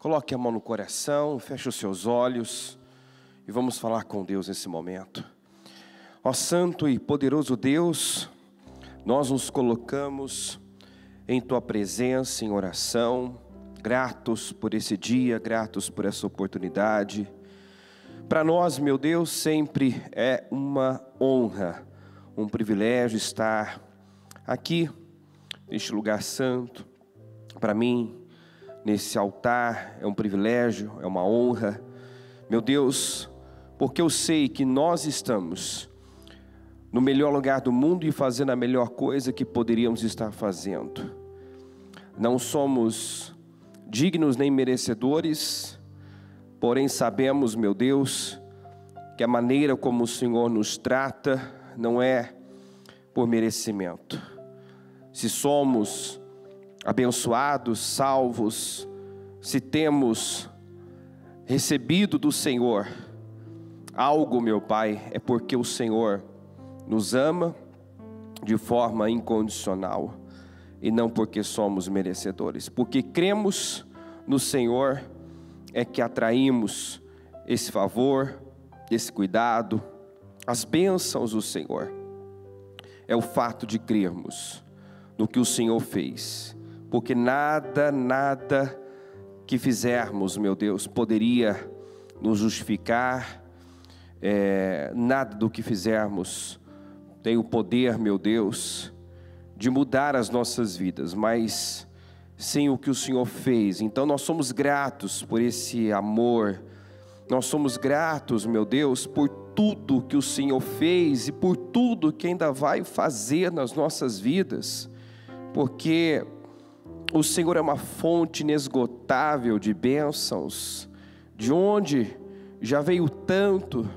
Coloque a mão no coração, feche os seus olhos e vamos falar com Deus nesse momento. Ó Santo e poderoso Deus, nós nos colocamos em Tua presença, em oração, gratos por esse dia, gratos por essa oportunidade. Para nós, meu Deus, sempre é uma honra, um privilégio estar aqui, neste lugar santo. Para mim, nesse altar, é um privilégio, é uma honra, meu Deus, porque eu sei que nós estamos no melhor lugar do mundo e fazendo a melhor coisa que poderíamos estar fazendo. Não somos dignos nem merecedores, porém sabemos, meu Deus, que a maneira como o Senhor nos trata não é por merecimento. Se somos abençoados, salvos, se temos recebido do Senhor algo, meu Pai, é porque o Senhor nos ama de forma incondicional e não porque somos merecedores. Porque cremos no Senhor é que atraímos esse favor, esse cuidado, as bênçãos do Senhor. É o fato de crermos no que o Senhor fez. Porque nada que fizermos, meu Deus, poderia nos justificar, nada do que fizermos tem o poder, meu Deus, de mudar as nossas vidas, mas sim o que o Senhor fez. Então nós somos gratos por esse amor, nós somos gratos, meu Deus, por tudo que o Senhor fez e por tudo que ainda vai fazer nas nossas vidas, porque o Senhor é uma fonte inesgotável de bênçãos, de onde já veio tanto.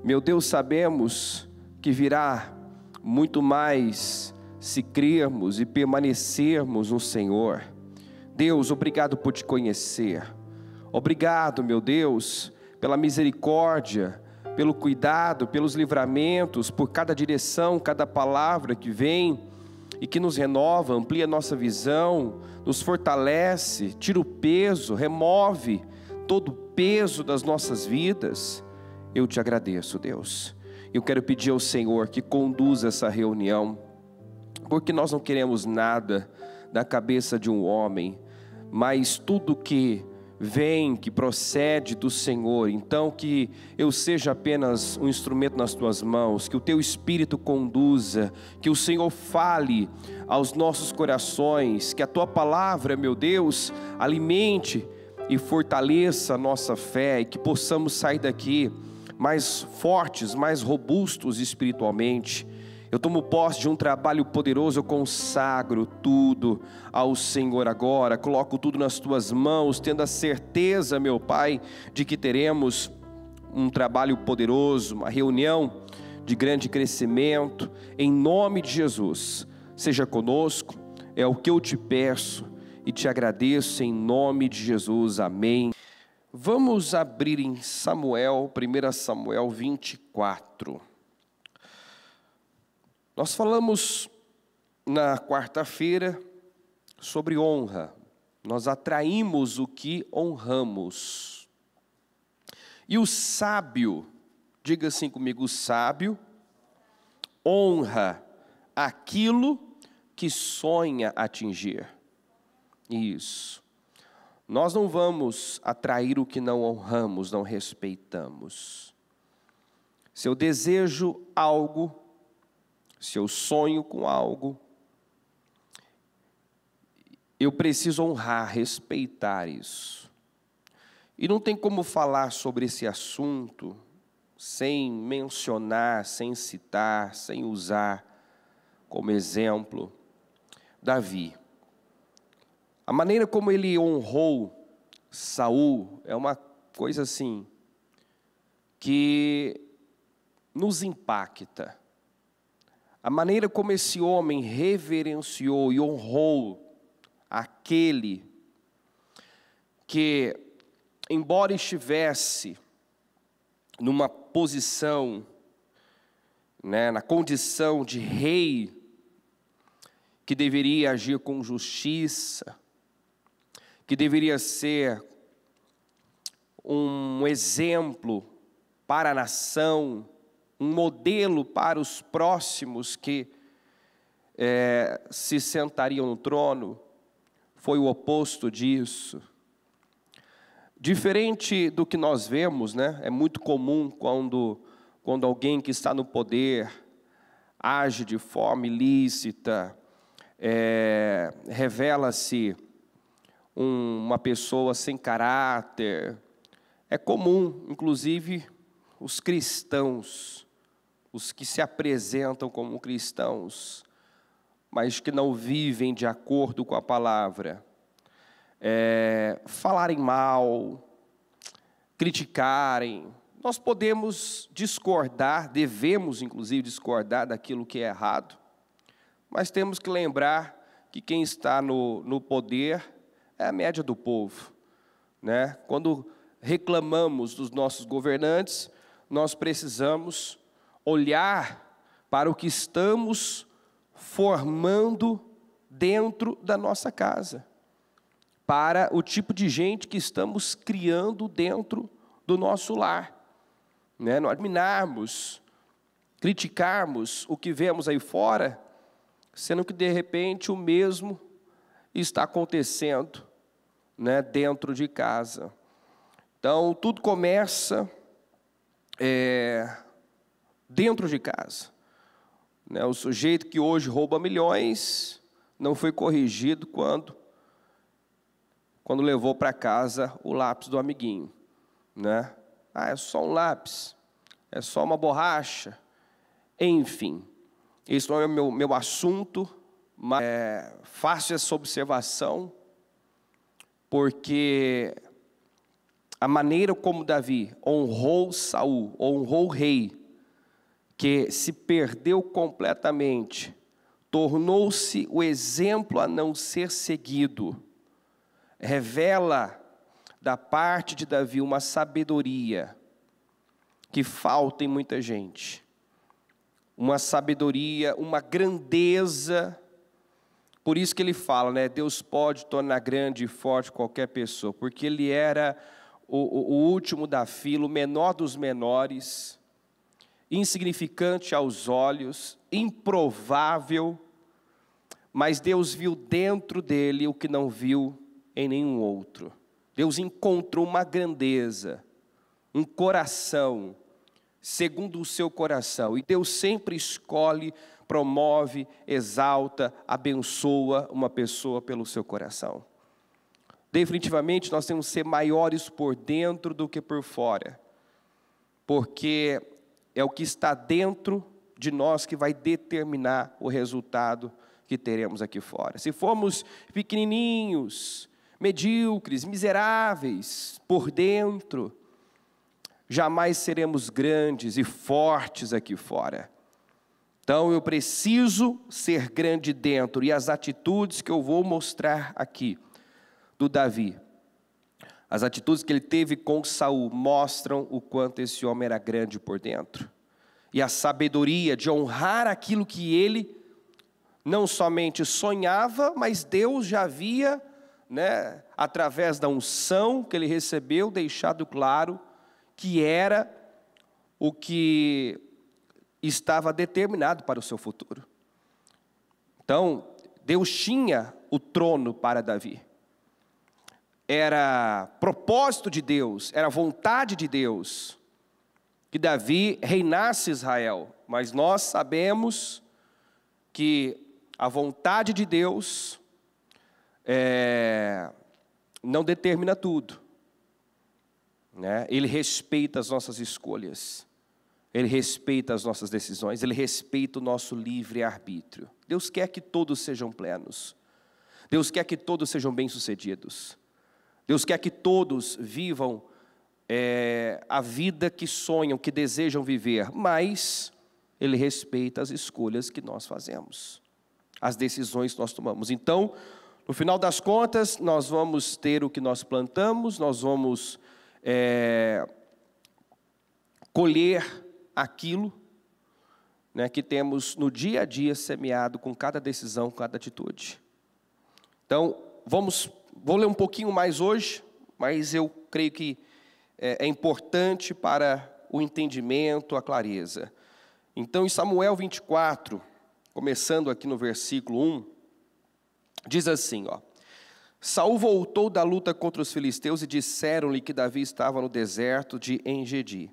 Meu Deus, sabemos que virá muito mais se crermos e permanecermos no Senhor. Deus, obrigado por te conhecer. Obrigado, meu Deus, pela misericórdia, pelo cuidado, pelos livramentos, por cada direção, cada palavra que vem e que nos renova, amplia a nossa visão, nos fortalece, tira o peso, remove todo o peso das nossas vidas. Eu te agradeço, Deus. Eu quero pedir ao Senhor que conduza essa reunião, porque nós não queremos nada da cabeça de um homem, mas tudo que vem, que procede do Senhor. Então que eu seja apenas um instrumento nas tuas mãos, que o teu Espírito conduza, que o Senhor fale aos nossos corações, que a tua palavra, meu Deus, alimente e fortaleça a nossa fé, e que possamos sair daqui mais fortes, mais robustos espiritualmente. Eu tomo posse de um trabalho poderoso, eu consagro tudo ao Senhor agora, coloco tudo nas tuas mãos, tendo a certeza, meu Pai, de que teremos um trabalho poderoso, uma reunião de grande crescimento, em nome de Jesus. Saja conosco, é o que eu te peço e te agradeço em nome de Jesus, amém. Vamos abrir em Samuel, 1 Samuel 24. Nós falamos na quarta-feira sobre honra. Nós atraímos o que honramos. E o sábio, diga assim comigo, o sábio honra aquilo que sonha atingir. Isso. Nós não vamos atrair o que não honramos, não respeitamos. Se eu desejo algo, se eu sonho com algo, eu preciso honrar, respeitar isso. E não tem como falar sobre esse assunto sem mencionar, sem citar, sem usar como exemplo Davi. A maneira como ele honrou Saul é uma coisa assim que nos impacta. A maneira como esse homem reverenciou e honrou aquele que, embora estivesse numa posição, na condição de rei, que deveria agir com justiça, que deveria ser um exemplo para a nação, um modelo para os próximos que se sentariam no trono, foi o oposto disso. Diferente do que nós vemos, né? É muito comum quando alguém que está no poder age de forma ilícita, revela-se uma pessoa sem caráter. É comum, inclusive, os cristãos, os que se apresentam como cristãos, mas que não vivem de acordo com a palavra, falarem mal, criticarem. Nós podemos discordar, devemos inclusive discordar daquilo que é errado, mas temos que lembrar que quem está no poder é a média do povo, né? Quando reclamamos dos nossos governantes, nós precisamos olhar para o que estamos formando dentro da nossa casa, para o tipo de gente que estamos criando dentro do nosso lar, né? Não admirarmos, criticarmos o que vemos aí fora, sendo que de repente o mesmo está acontecendo, né, dentro de casa. Então tudo começa dentro de casa, né? O sujeito que hoje rouba milhões não foi corrigido quando levou para casa o lápis do amiguinho, né? Ah, é só um lápis, é só uma borracha, enfim. Esse não é o meu assunto, mas faço essa observação, porque a maneira como Davi honrou Saul, honrou o rei, que se perdeu completamente, tornou-se o exemplo a não ser seguido, revela da parte de Davi uma sabedoria que falta em muita gente, uma sabedoria, uma grandeza. Por isso que ele fala, né, Deus pode tornar grande e forte qualquer pessoa, porque ele era o último da fila, o menor dos menores, insignificante aos olhos, improvável, mas Deus viu dentro dele o que não viu em nenhum outro. Deus encontrou uma grandeza, um coração segundo o seu coração, e Deus sempre escolhe, promove, exalta, abençoa uma pessoa pelo seu coração. Definitivamente nós temos que ser maiores por dentro do que por fora, porque é o que está dentro de nós que vai determinar o resultado que teremos aqui fora. Se formos pequenininhos, medíocres, miseráveis por dentro, jamais seremos grandes e fortes aqui fora. Então eu preciso ser grande dentro, e as atitudes que eu vou mostrar aqui do Davi, as atitudes que ele teve com Saul, mostram o quanto esse homem era grande por dentro, e a sabedoria de honrar aquilo que ele não somente sonhava, mas Deus já havia, né, através da unção que ele recebeu, deixado claro que era o que estava determinado para o seu futuro. Então, Deus tinha o trono para Davi. Era propósito de Deus, era vontade de Deus que Davi reinasse Israel. Mas nós sabemos que a vontade de Deus não determina tudo, né? Ele respeita as nossas escolhas, Ele respeita as nossas decisões, Ele respeita o nosso livre-arbítrio. Deus quer que todos sejam plenos, Deus quer que todos sejam bem-sucedidos, Deus quer que todos vivam a vida que sonham, que desejam viver, mas Ele respeita as escolhas que nós fazemos, as decisões que nós tomamos. Então, no final das contas, nós vamos ter o que nós plantamos, nós vamos colher aquilo, né, que temos no dia a dia semeado com cada decisão, com cada atitude. Então, vamos Vou ler um pouquinho mais hoje, mas eu creio que é importante para o entendimento, a clareza. Então, em Samuel 24, começando aqui no versículo 1, diz assim, Saul voltou da luta contra os filisteus e disseram-lhe que Davi estava no deserto de En-Gedi.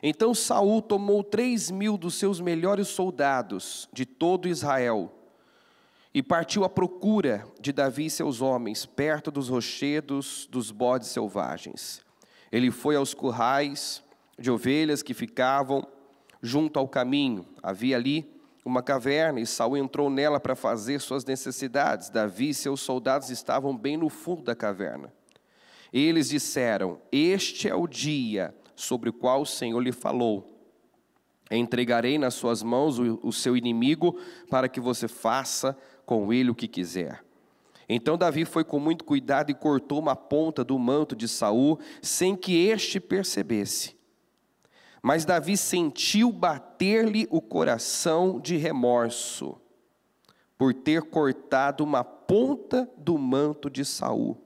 Então Saul tomou 3.000 dos seus melhores soldados de todo Israel e partiu à procura de Davi e seus homens, perto dos rochedos dos bodes selvagens. Ele foi aos currais de ovelhas que ficavam junto ao caminho. Havia ali uma caverna e Saul entrou nela para fazer suas necessidades. Davi e seus soldados estavam bem no fundo da caverna. Eles disseram: este é o dia sobre o qual o Senhor lhe falou. Entregarei nas suas mãos o seu inimigo para que você faça com ele o que quiser. Então Davi foi com muito cuidado e cortou uma ponta do manto de Saul, sem que este percebesse. Mas Davi sentiu bater-lhe o coração de remorso, por ter cortado uma ponta do manto de Saul.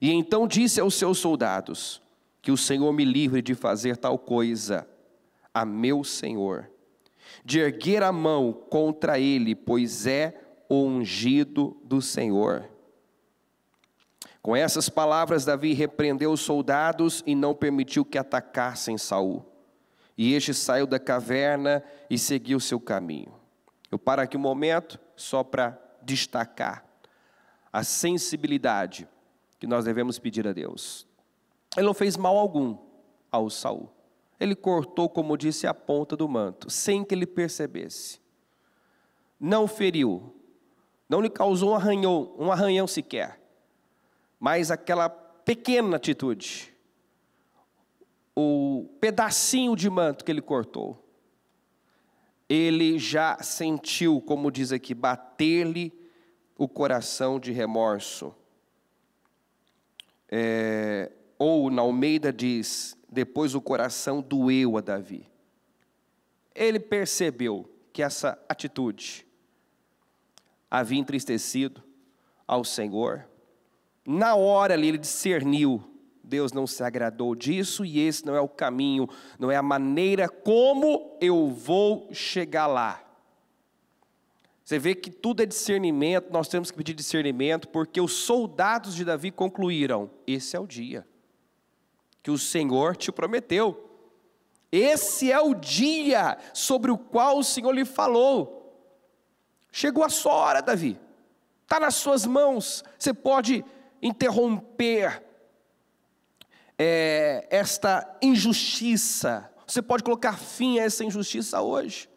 E então disse aos seus soldados: que o Senhor me livre de fazer tal coisa a meu senhor, de erguer a mão contra ele, pois é o ungido do Senhor. Com essas palavras, Davi repreendeu os soldados e não permitiu que atacassem Saul. E este saiu da caverna e seguiu seu caminho. Eu paro aqui um momento só para destacar a sensibilidade que nós devemos pedir a Deus. Ele não fez mal algum ao Saul. Ele cortou, como disse, a ponta do manto, sem que ele percebesse. Não feriu, não lhe causou um arranhão sequer. Mas aquela pequena atitude, o pedacinho de manto que ele cortou, ele já sentiu, como diz aqui, bater-lhe o coração de remorso. Ou na Almeida diz: depois o coração doeu a Davi. Ele percebeu que essa atitude havia entristecido ao Senhor. Na hora ali ele discerniu: Deus não se agradou disso e esse não é o caminho, não é a maneira como eu vou chegar lá. Você vê que tudo é discernimento, nós temos que pedir discernimento, porque os soldados de Davi concluíram: esse é o dia que o Senhor te prometeu. Esse é o dia sobre o qual o Senhor lhe falou. Chegou a sua hora, Davi. Está nas suas mãos. Você pode interromper esta injustiça. Você pode colocar fim a essa injustiça hoje.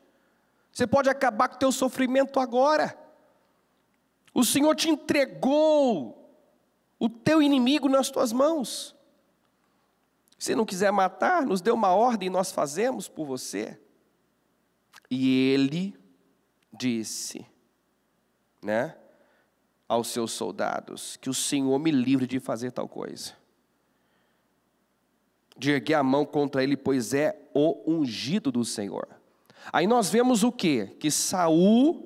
Você pode acabar com o teu sofrimento agora. O Senhor te entregou o teu inimigo nas tuas mãos. Se não quiser matar, nos dê uma ordem e nós fazemos por você. E ele disse, aos seus soldados: que o Senhor me livre de fazer tal coisa, de erguer a mão contra ele, pois é o ungido do Senhor. Aí nós vemos o quê? Que Saul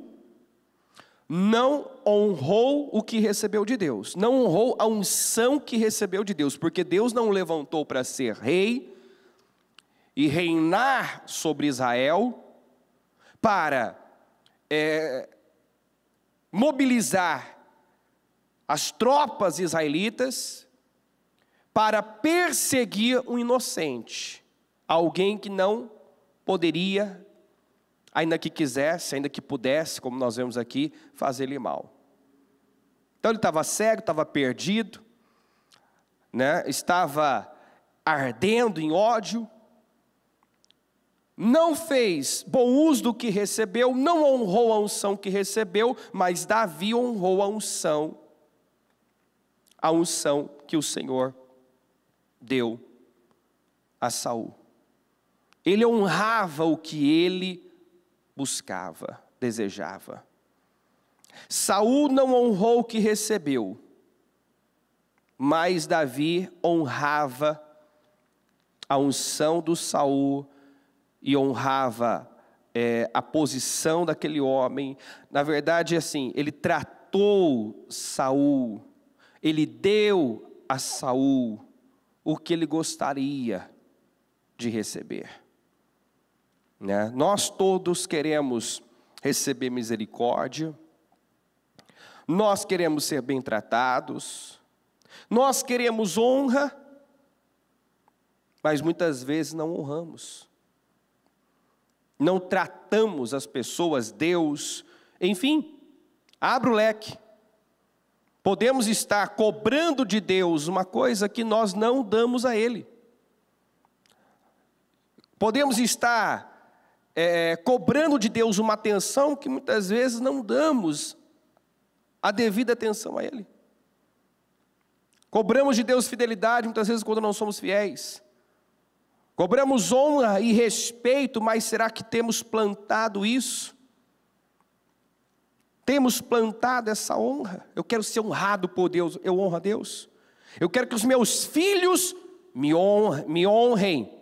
não honrou o que recebeu de Deus, não honrou a unção que recebeu de Deus, porque Deus não o levantou para ser rei e reinar sobre Israel, para mobilizar as tropas israelitas, para perseguir um inocente, alguém que não poderia, ainda que quisesse, ainda que pudesse, como nós vemos aqui, fazer-lhe mal. Então ele estava cego, estava perdido, estava ardendo em ódio, não fez bom uso do que recebeu, não honrou a unção que recebeu, mas Davi honrou a unção que o Senhor deu a Saul. Ele honrava o que ele buscava, desejava. Saul não honrou o que recebeu, mas Davi honrava a unção do Saul e honrava a posição daquele homem. Na verdade, assim, ele tratou Saul, ele deu a Saul o que ele gostaria de receber, né? Nós todos queremos receber misericórdia, nós queremos ser bem tratados, nós queremos honra, mas muitas vezes não honramos, não tratamos as pessoas, Deus, enfim, abre o leque. Podemos estar cobrando de Deus uma coisa que nós não damos a Ele. Podemos estar cobrando de Deus uma atenção que muitas vezes não damos a devida atenção a Ele. Cobramos de Deus fidelidade muitas vezes quando não somos fiéis. Cobramos honra e respeito, mas será que temos plantado isso? Temos plantado essa honra? Eu quero ser honrado por Deus, eu honro a Deus. Eu quero que os meus filhos me honrem.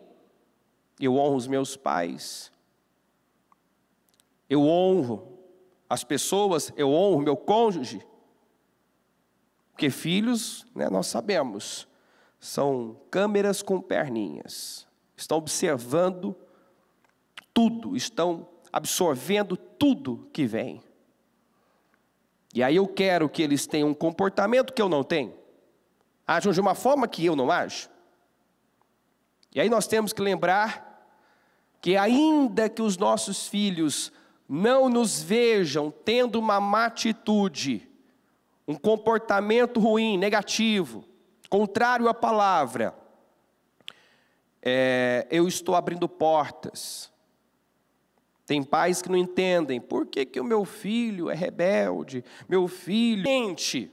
Eu honro os meus pais. Eu honro as pessoas, eu honro meu cônjuge. Porque filhos, né, nós sabemos, são câmeras com perninhas. Estão observando tudo, estão absorvendo tudo que vem. E aí eu quero que eles tenham um comportamento que eu não tenho. Ajam de uma forma que eu não ajo. E aí nós temos que lembrar que ainda que os nossos filhos não nos vejam tendo uma má atitude, um comportamento ruim, negativo, contrário à palavra, eu estou abrindo portas. Tem pais que não entendem, por que o meu filho é rebelde, meu filho mente,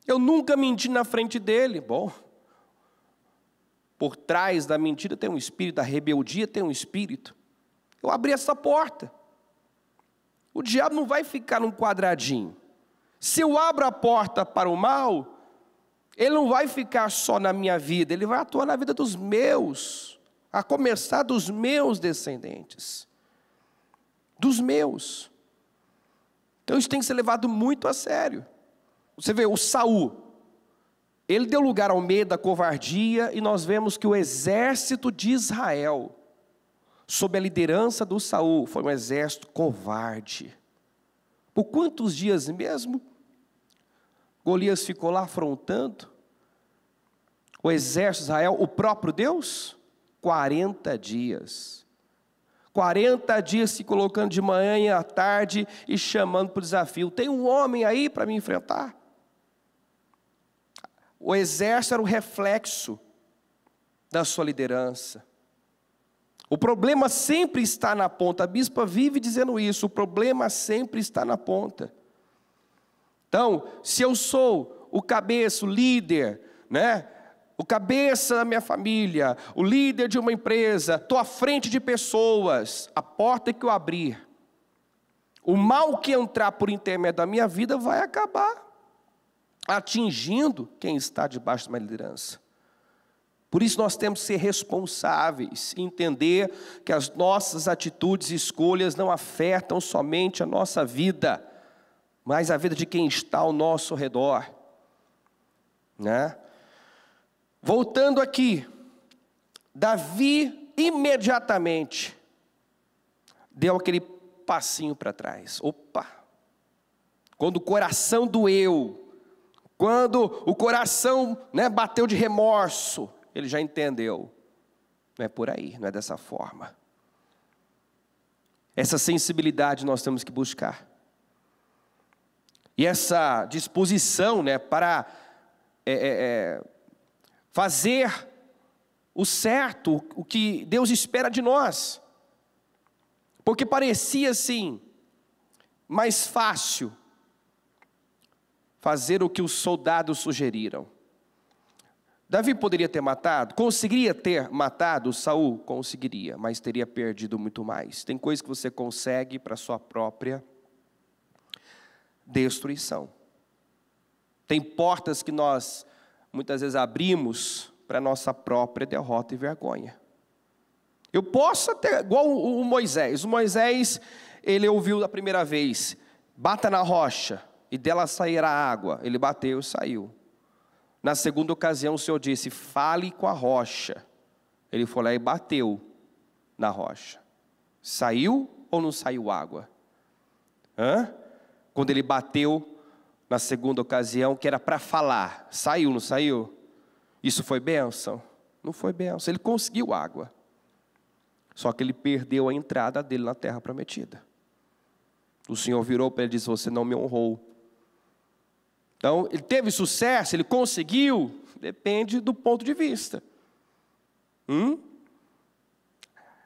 eu nunca menti na frente dele. Bom, por trás da mentira tem um espírito, da rebeldia tem um espírito. Eu abri essa porta, o diabo não vai ficar num quadradinho. Se eu abro a porta para o mal, ele não vai ficar só na minha vida, ele vai atuar na vida dos meus, a começar dos meus descendentes. Dos meus. Então isso tem que ser levado muito a sério. Você vê, o Saul, ele deu lugar ao medo, à covardia, e nós vemos que o exército de Israel, sob a liderança do Saul, foi um exército covarde. Por quantos dias mesmo Golias ficou lá afrontando o exército de Israel, o próprio Deus? 40 dias. 40 dias se colocando de manhã e à tarde e chamando para o desafio. Tem um homem aí para me enfrentar? O exército era o reflexo da sua liderança. O problema sempre está na ponta. A bispa vive dizendo isso. O problema sempre está na ponta. Então, se eu sou o cabeça, o líder, né? O cabeça da minha família, o líder de uma empresa, estou à frente de pessoas, a porta que eu abrir, o mal que entrar por intermédio da minha vida vai acabar atingindo quem está debaixo de uma liderança. Por isso nós temos que ser responsáveis, entender que as nossas atitudes e escolhas não afetam somente a nossa vida, mas a vida de quem está ao nosso redor, né? Voltando aqui, Davi imediatamente deu aquele passinho para trás. Opa! Quando o coração doeu, quando o coração, né, bateu de remorso, ele já entendeu. Não é por aí, não é dessa forma. Essa sensibilidade nós temos que buscar. E essa disposição, né, para fazer o certo, o que Deus espera de nós. Porque parecia assim, mais fácil fazer o que os soldados sugeriram. Davi poderia ter matado? Conseguiria ter matado Saul? Conseguiria, mas teria perdido muito mais. Tem coisas que você consegue para a sua própria destruição. Tem portas que nós muitas vezes abrimos para a nossa própria derrota e vergonha. Eu posso até, igual o Moisés. O Moisés, ele ouviu a primeira vez, bata na rocha, e dela sairá água. Ele bateu e saiu. Na segunda ocasião o Senhor disse: fale com a rocha. Ele foi lá e bateu na rocha. Saiu ou não saiu água? Quando ele bateu na segunda ocasião, que era para falar, saiu, não saiu? Isso foi bênção? Não foi bênção. Ele conseguiu água. Só que ele perdeu a entrada dele na terra prometida. O Senhor virou para ele e disse: você não me honrou. Então, ele teve sucesso, ele conseguiu, depende do ponto de vista.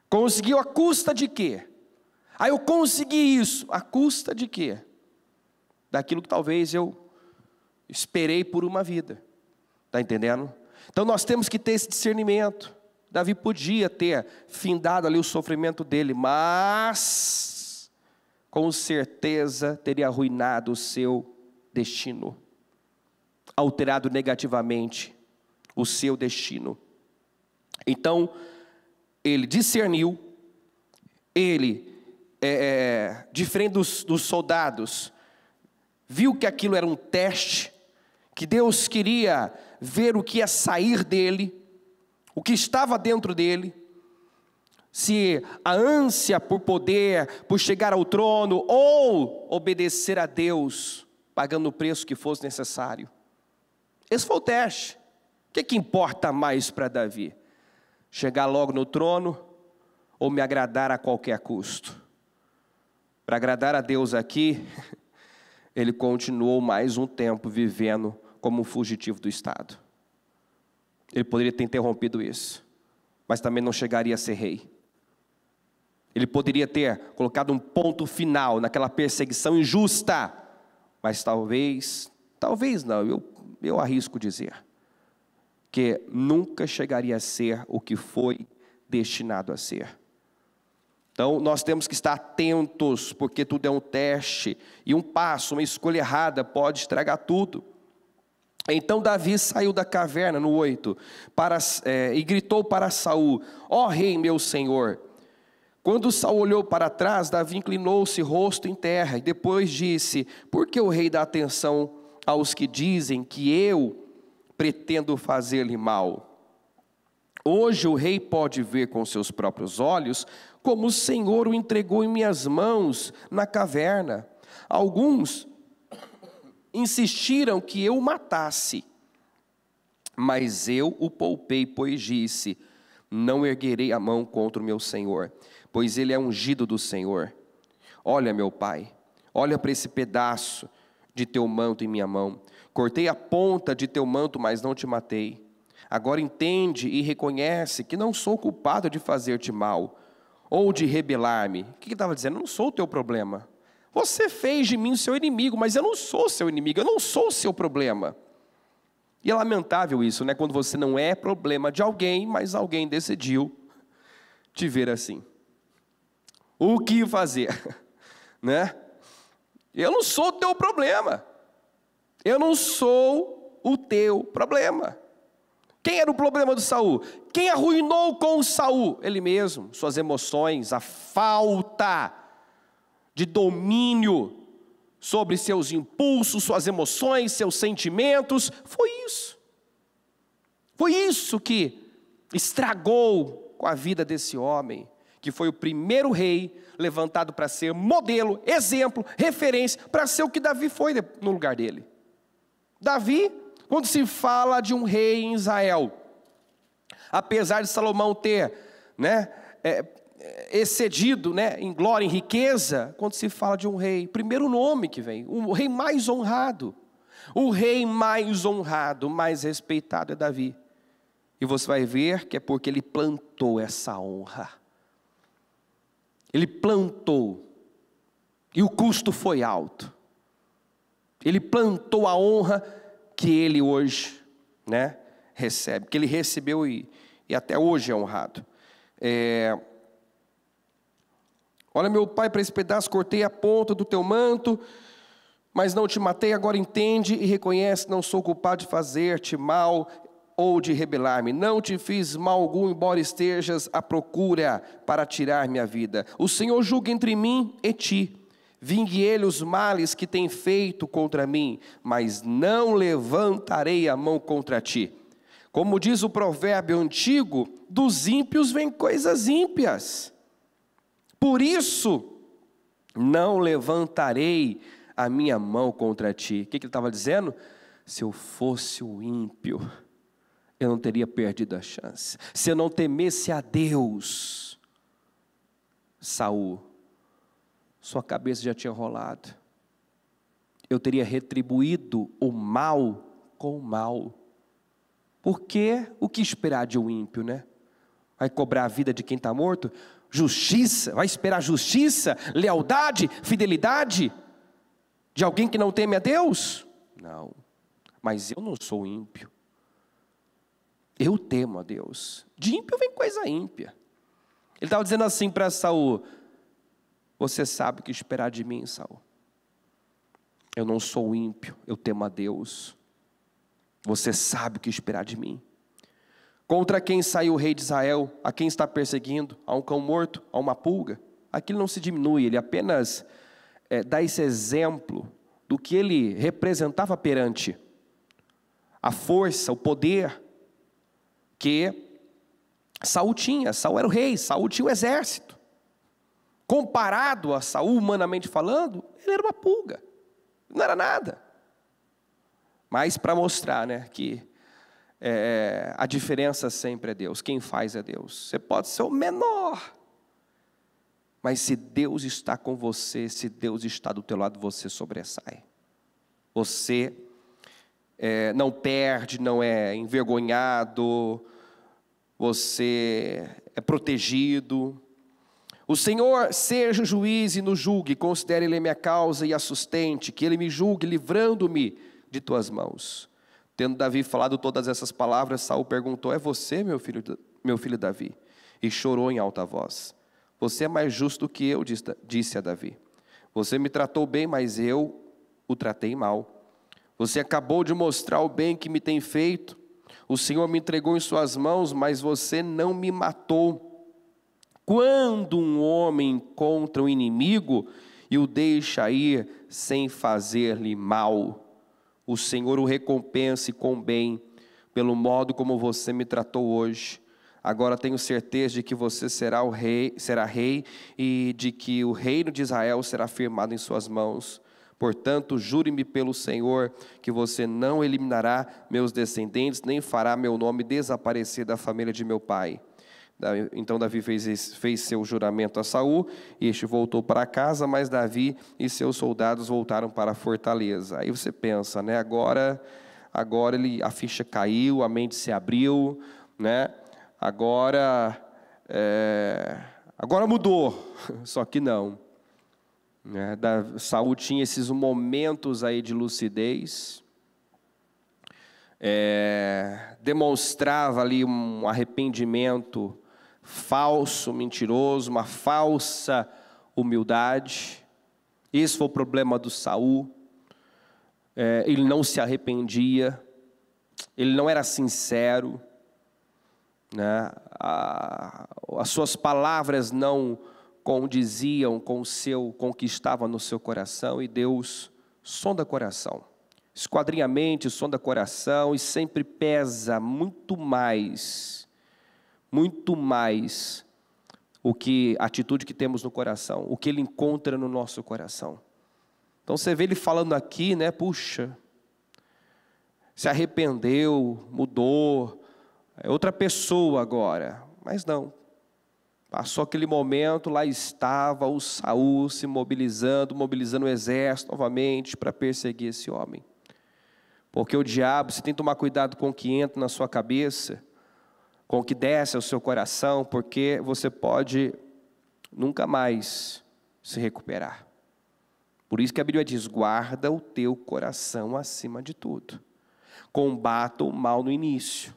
Conseguiu à custa de quê? Eu consegui isso, à custa de quê? Daquilo que talvez eu esperei por uma vida. Está entendendo? Então nós temos que ter esse discernimento. Davi podia ter findado ali o sofrimento dele, mas com certeza teria arruinado o seu destino, alterado negativamente o seu destino. Então ele discerniu, ele diferente dos soldados, viu que aquilo era um teste, que Deus queria ver o que ia sair dele, o que estava dentro dele, se a ânsia por poder, por chegar ao trono, ou obedecer a Deus, pagando o preço que fosse necessário. Esse foi o teste. O que importa mais para Davi? Chegar logo no trono, ou me agradar a qualquer custo? Para agradar a Deus aqui, ele continuou mais um tempo vivendo como um fugitivo do Estado. Ele poderia ter interrompido isso, mas também não chegaria a ser rei. Ele poderia ter colocado um ponto final naquela perseguição injusta, mas talvez não, eu arrisco dizer, que nunca chegaria a ser o que foi destinado a ser. Então nós temos que estar atentos, porque tudo é um teste, e um passo, uma escolha errada pode estragar tudo. Então Davi saiu da caverna, no 8, e gritou para Saul: ó rei meu senhor. Quando Saul olhou para trás, Davi inclinou-se rosto em terra, e depois disse: por que o rei dá atenção aos que dizem que eu pretendo fazer-lhe mal? Hoje o rei pode ver com seus próprios olhos como o Senhor o entregou em minhas mãos na caverna. Alguns insistiram que eu o matasse, mas eu o poupei, pois disse: não erguerei a mão contra o meu Senhor, pois ele é ungido do Senhor. Olha, meu pai, olha para esse pedaço de teu manto em minha mão. Cortei a ponta de teu manto, mas não te matei. Agora entende e reconhece que não sou culpado de fazer-te mal, ou de rebelar-me. O que ele estava dizendo? Eu não sou o teu problema. Você fez de mim o seu inimigo, mas eu não sou seu inimigo, eu não sou o seu problema. E é lamentável isso, né? Quando você não é problema de alguém, mas alguém decidiu te ver assim. O que fazer? Né? Eu não sou o teu problema. Eu não sou o teu problema. Quem era o problema do Saul? Quem arruinou com o Saul? Ele mesmo, suas emoções, a falta de domínio sobre seus impulsos, suas emoções, seus sentimentos. Foi isso. Foi isso que estragou com a vida desse homem, que foi o primeiro rei levantado para ser modelo, exemplo, referência, para ser o que Davi foi no lugar dele. Davi, quando se fala de um rei em Israel, apesar de Salomão ter excedido em glória, em riqueza, quando se fala de um rei, primeiro nome que vem, o rei mais honrado, mais respeitado é Davi. E você vai ver que é porque ele plantou essa honra. Ele plantou, e o custo foi alto. Ele plantou a honra que ele hoje recebe, que ele recebeu e até hoje é honrado. Olha, meu pai, para esse pedaço cortei a ponta do teu manto, mas não te matei. Agora entende e reconhece: não sou culpado de fazer-te mal ou de rebelar-me. Não te fiz mal algum, embora estejas à procura para tirar minha vida. O Senhor julga entre mim e ti. vingue ele os males que tem feito contra mim, mas não levantarei a mão contra ti. Como diz o provérbio antigo, dos ímpios vêm coisas ímpias. Por isso, não levantarei a minha mão contra ti. O que ele estava dizendo? Se eu fosse o ímpio, eu não teria perdido a chance. Se eu não temesse a Deus, Saul, sua cabeça já tinha rolado. Eu teria retribuído o mal com o mal. Porque o que esperar de um ímpio, né? Vai cobrar a vida de quem está morto? Justiça? Vai esperar justiça, lealdade, fidelidade de alguém que não teme a Deus? Não. Mas eu não sou ímpio. Eu temo a Deus. De ímpio vem coisa ímpia. Ele estava dizendo assim para Saul: você sabe o que esperar de mim, Saul. Eu não sou ímpio, eu temo a Deus. Você sabe o que esperar de mim. Contra quem saiu o rei de Israel? A quem está perseguindo? A um cão morto? A uma pulga? Aquilo não se diminui, ele apenas dá esse exemplo do que ele representava perante a força, o poder que Saul tinha. Saul era o rei, Saul tinha o exército. Comparado a Saul, humanamente falando, ele era uma pulga, não era nada. Mas para mostrar, né, que a diferença sempre é Deus, quem faz é Deus. Você pode ser o menor, mas se Deus está com você, se Deus está do teu lado, você sobressai. Você não perde, não é envergonhado, você é protegido. O Senhor seja o juiz e nos julgue, considere Ele a minha causa e a sustente, que Ele me julgue, livrando-me de tuas mãos. Tendo Davi falado todas essas palavras, Saul perguntou: é você, meu filho Davi? E chorou em alta voz. Você é mais justo que eu, disse a Davi. Você me tratou bem, mas eu o tratei mal. Você acabou de mostrar o bem que me tem feito. O Senhor me entregou em suas mãos, mas você não me matou. Quando um homem encontra um inimigo e o deixa ir sem fazer-lhe mal, o Senhor o recompense com bem, pelo modo como você me tratou hoje. Agora tenho certeza de que você será rei e de que o reino de Israel será firmado em suas mãos. Portanto, jure-me pelo Senhor que você não eliminará meus descendentes, nem fará meu nome desaparecer da família de meu pai. Então Davi fez seu juramento a Saul, e este voltou para casa, mas Davi e seus soldados voltaram para a fortaleza. Aí você pensa, né? Agora a ficha caiu, a mente se abriu, né? Agora mudou, só que não. Saul tinha esses momentos aí de lucidez, demonstrava ali um arrependimento falso, mentiroso, uma falsa humildade. Esse foi o problema do Saul. Ele não se arrependia, ele não era sincero, né? As suas palavras não condiziam com o que estava no seu coração, e Deus sonda o coração, esquadrinha a mente, sonda o coração, e sempre pesa muito mais a atitude que temos no coração, o que Ele encontra no nosso coração. Então você vê ele falando aqui, né? Puxa, se arrependeu, mudou, é outra pessoa agora. Mas não. Passou aquele momento, lá estava o Saul se mobilizando o exército novamente para perseguir esse homem. Porque o diabo, você tem que tomar cuidado com o que entra na sua cabeça, com o que desce ao seu coração, porque você pode nunca mais se recuperar. Por isso que a Bíblia diz: guarda o teu coração acima de tudo. Combata o mal no início.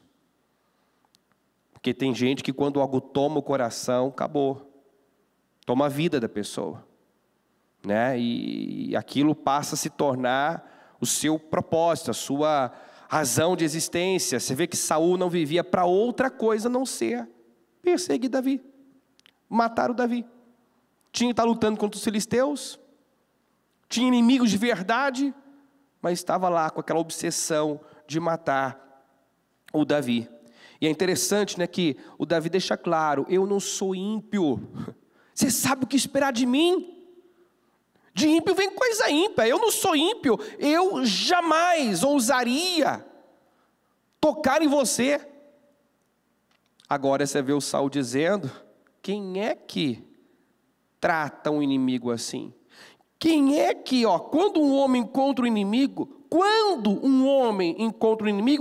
Porque tem gente que quando algo toma o coração, acabou. Toma a vida da pessoa, né? E aquilo passa a se tornar o seu propósito, a sua razão de existência. Você vê que Saul não vivia para outra coisa a não ser perseguir Davi, matar o Davi. Tinha que estar lutando contra os filisteus, tinha inimigos de verdade, mas estava lá com aquela obsessão de matar o Davi. E é interessante, né, que o Davi deixa claro: eu não sou ímpio. Você sabe o que esperar de mim? De ímpio vem coisa ímpia. Eu não sou ímpio. Eu jamais ousaria tocar em você. Agora você vê o Saul dizendo: quem é que trata um inimigo assim? Quem é que, quando um homem encontra um inimigo,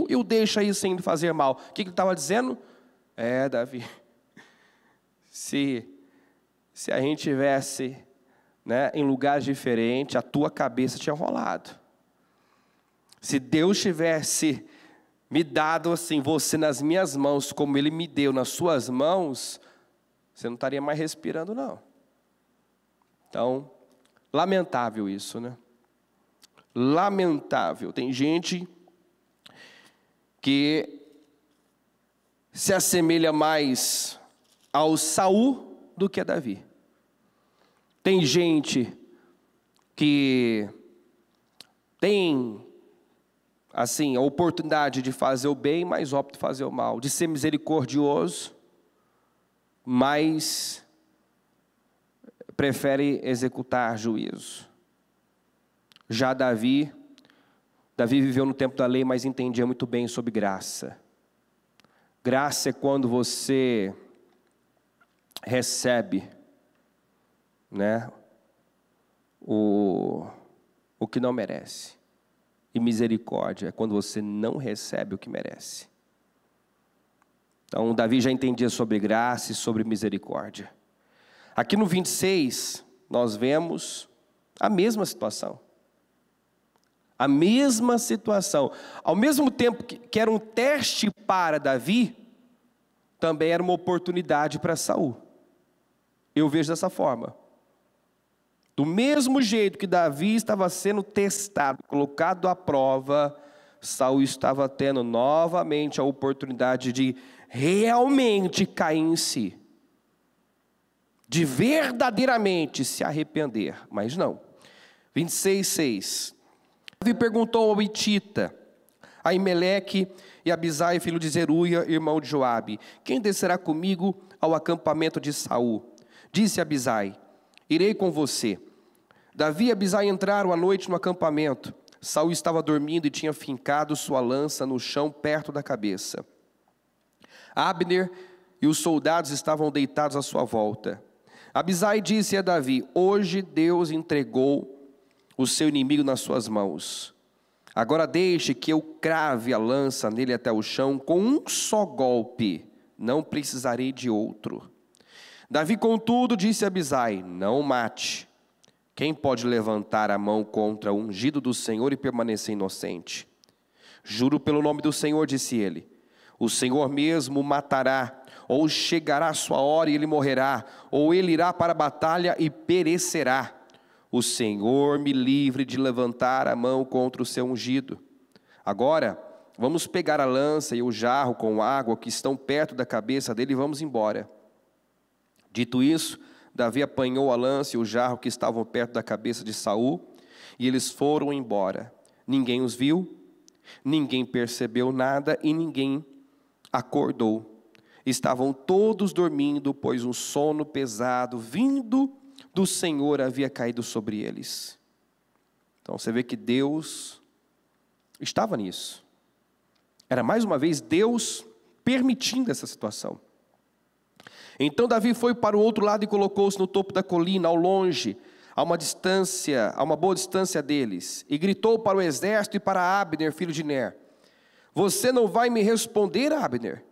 e o deixa aí sem fazer mal? O que ele estava dizendo? Davi, se a gente tivesse, né, em lugares diferentes, a tua cabeça tinha rolado. Se Deus tivesse me dado assim, você nas minhas mãos, como Ele me deu nas suas mãos, você não estaria mais respirando, não. Então, lamentável isso, né? Lamentável. Tem gente que se assemelha mais ao Saul do que a Davi. Tem gente que tem, assim, a oportunidade de fazer o bem, mas opta por fazer o mal. De ser misericordioso, mas prefere executar juízo. Já Davi viveu no tempo da lei, mas entendia muito bem sobre graça. Graça é quando você recebe, né, o que não merece. E misericórdia é quando você não recebe o que merece. Então Davi já entendia sobre graça e sobre misericórdia. Aqui no 26, nós vemos a mesma situação. A mesma situação. Ao mesmo tempo que era um teste para Davi, também era uma oportunidade para Saul. Eu vejo dessa forma. Do mesmo jeito que Davi estava sendo testado, colocado à prova, Saul estava tendo novamente a oportunidade de realmente cair em si. De verdadeiramente se arrepender, mas não. 26:6. Davi perguntou ao Hitita, Aimeleque e Abisai, filho de Zeruia, irmão de Joabe: quem descerá comigo ao acampamento de Saul? Disse Abisai: irei com você. Davi e Abisai entraram à noite no acampamento. Saul estava dormindo e tinha fincado sua lança no chão perto da cabeça. Abner e os soldados estavam deitados à sua volta. Abisai disse a Davi: hoje Deus entregou o seu inimigo nas suas mãos. Agora deixe que eu crave a lança nele até o chão com um só golpe, não precisarei de outro. Davi, contudo, disse a Abisai: não mate. Quem pode levantar a mão contra o ungido do Senhor e permanecer inocente? Juro pelo nome do Senhor, disse ele, o Senhor mesmo o matará, ou chegará a sua hora e ele morrerá, ou ele irá para a batalha e perecerá. O Senhor me livre de levantar a mão contra o seu ungido. Agora, vamos pegar a lança e o jarro com água que estão perto da cabeça dele e vamos embora. Dito isso, Davi apanhou a lança e o jarro que estavam perto da cabeça de Saul, e eles foram embora. Ninguém os viu, ninguém percebeu nada e ninguém acordou. Estavam todos dormindo, pois um sono pesado vindo do Senhor havia caído sobre eles. Então você vê que Deus estava nisso. Era mais uma vez Deus permitindo essa situação. Então Davi foi para o outro lado e colocou-se no topo da colina, ao longe, a uma boa distância deles, e gritou para o exército e para Abner, filho de Ner: você não vai me responder, Abner?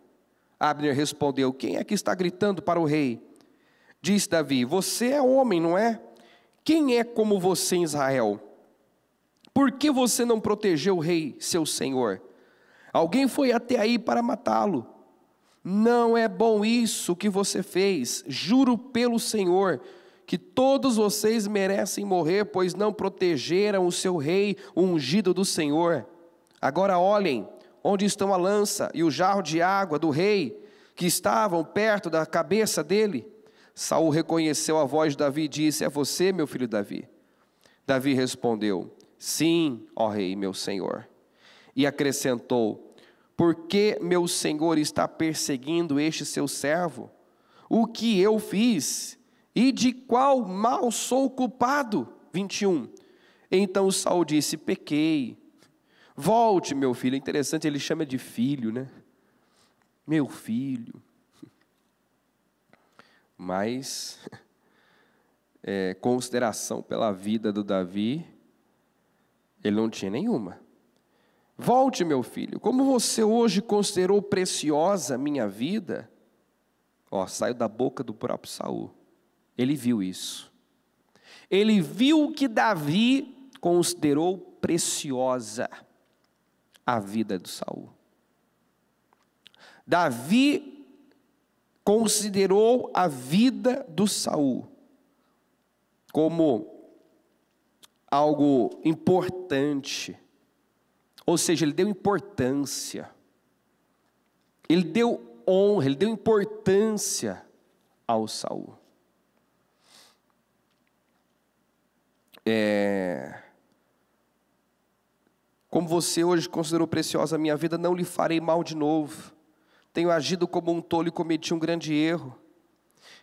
Abner respondeu: quem é que está gritando para o rei? Disse Davi: você é homem, não é? Quem é como você em Israel? Por que você não protegeu o rei, seu senhor? Alguém foi até aí para matá-lo. Não é bom isso que você fez. Juro pelo Senhor que todos vocês merecem morrer, pois não protegeram o seu rei, o ungido do Senhor. Agora olhem, onde estão a lança e o jarro de água do rei, que estavam perto da cabeça dele. Saul reconheceu a voz de Davi e disse: é você, meu filho Davi? Davi respondeu: sim, ó rei, meu senhor. E acrescentou: por que meu senhor está perseguindo este seu servo? O que eu fiz? E de qual mal sou culpado? 21. Então Saul disse: pequei. Volte, meu filho. Interessante, ele chama de filho, né? Meu filho. Mas consideração pela vida do Davi, ele não tinha nenhuma. Volte, meu filho, como você hoje considerou preciosa a minha vida, saiu da boca do próprio Saul. Ele viu isso. Ele viu que Davi considerou preciosa a vida do Saul. Davi considerou a vida do Saul como algo importante. Ou seja, ele deu importância. Ele deu honra, ele deu importância ao Saul. Como você hoje considerou preciosa a minha vida, não lhe farei mal de novo. Tenho agido como um tolo e cometi um grande erro.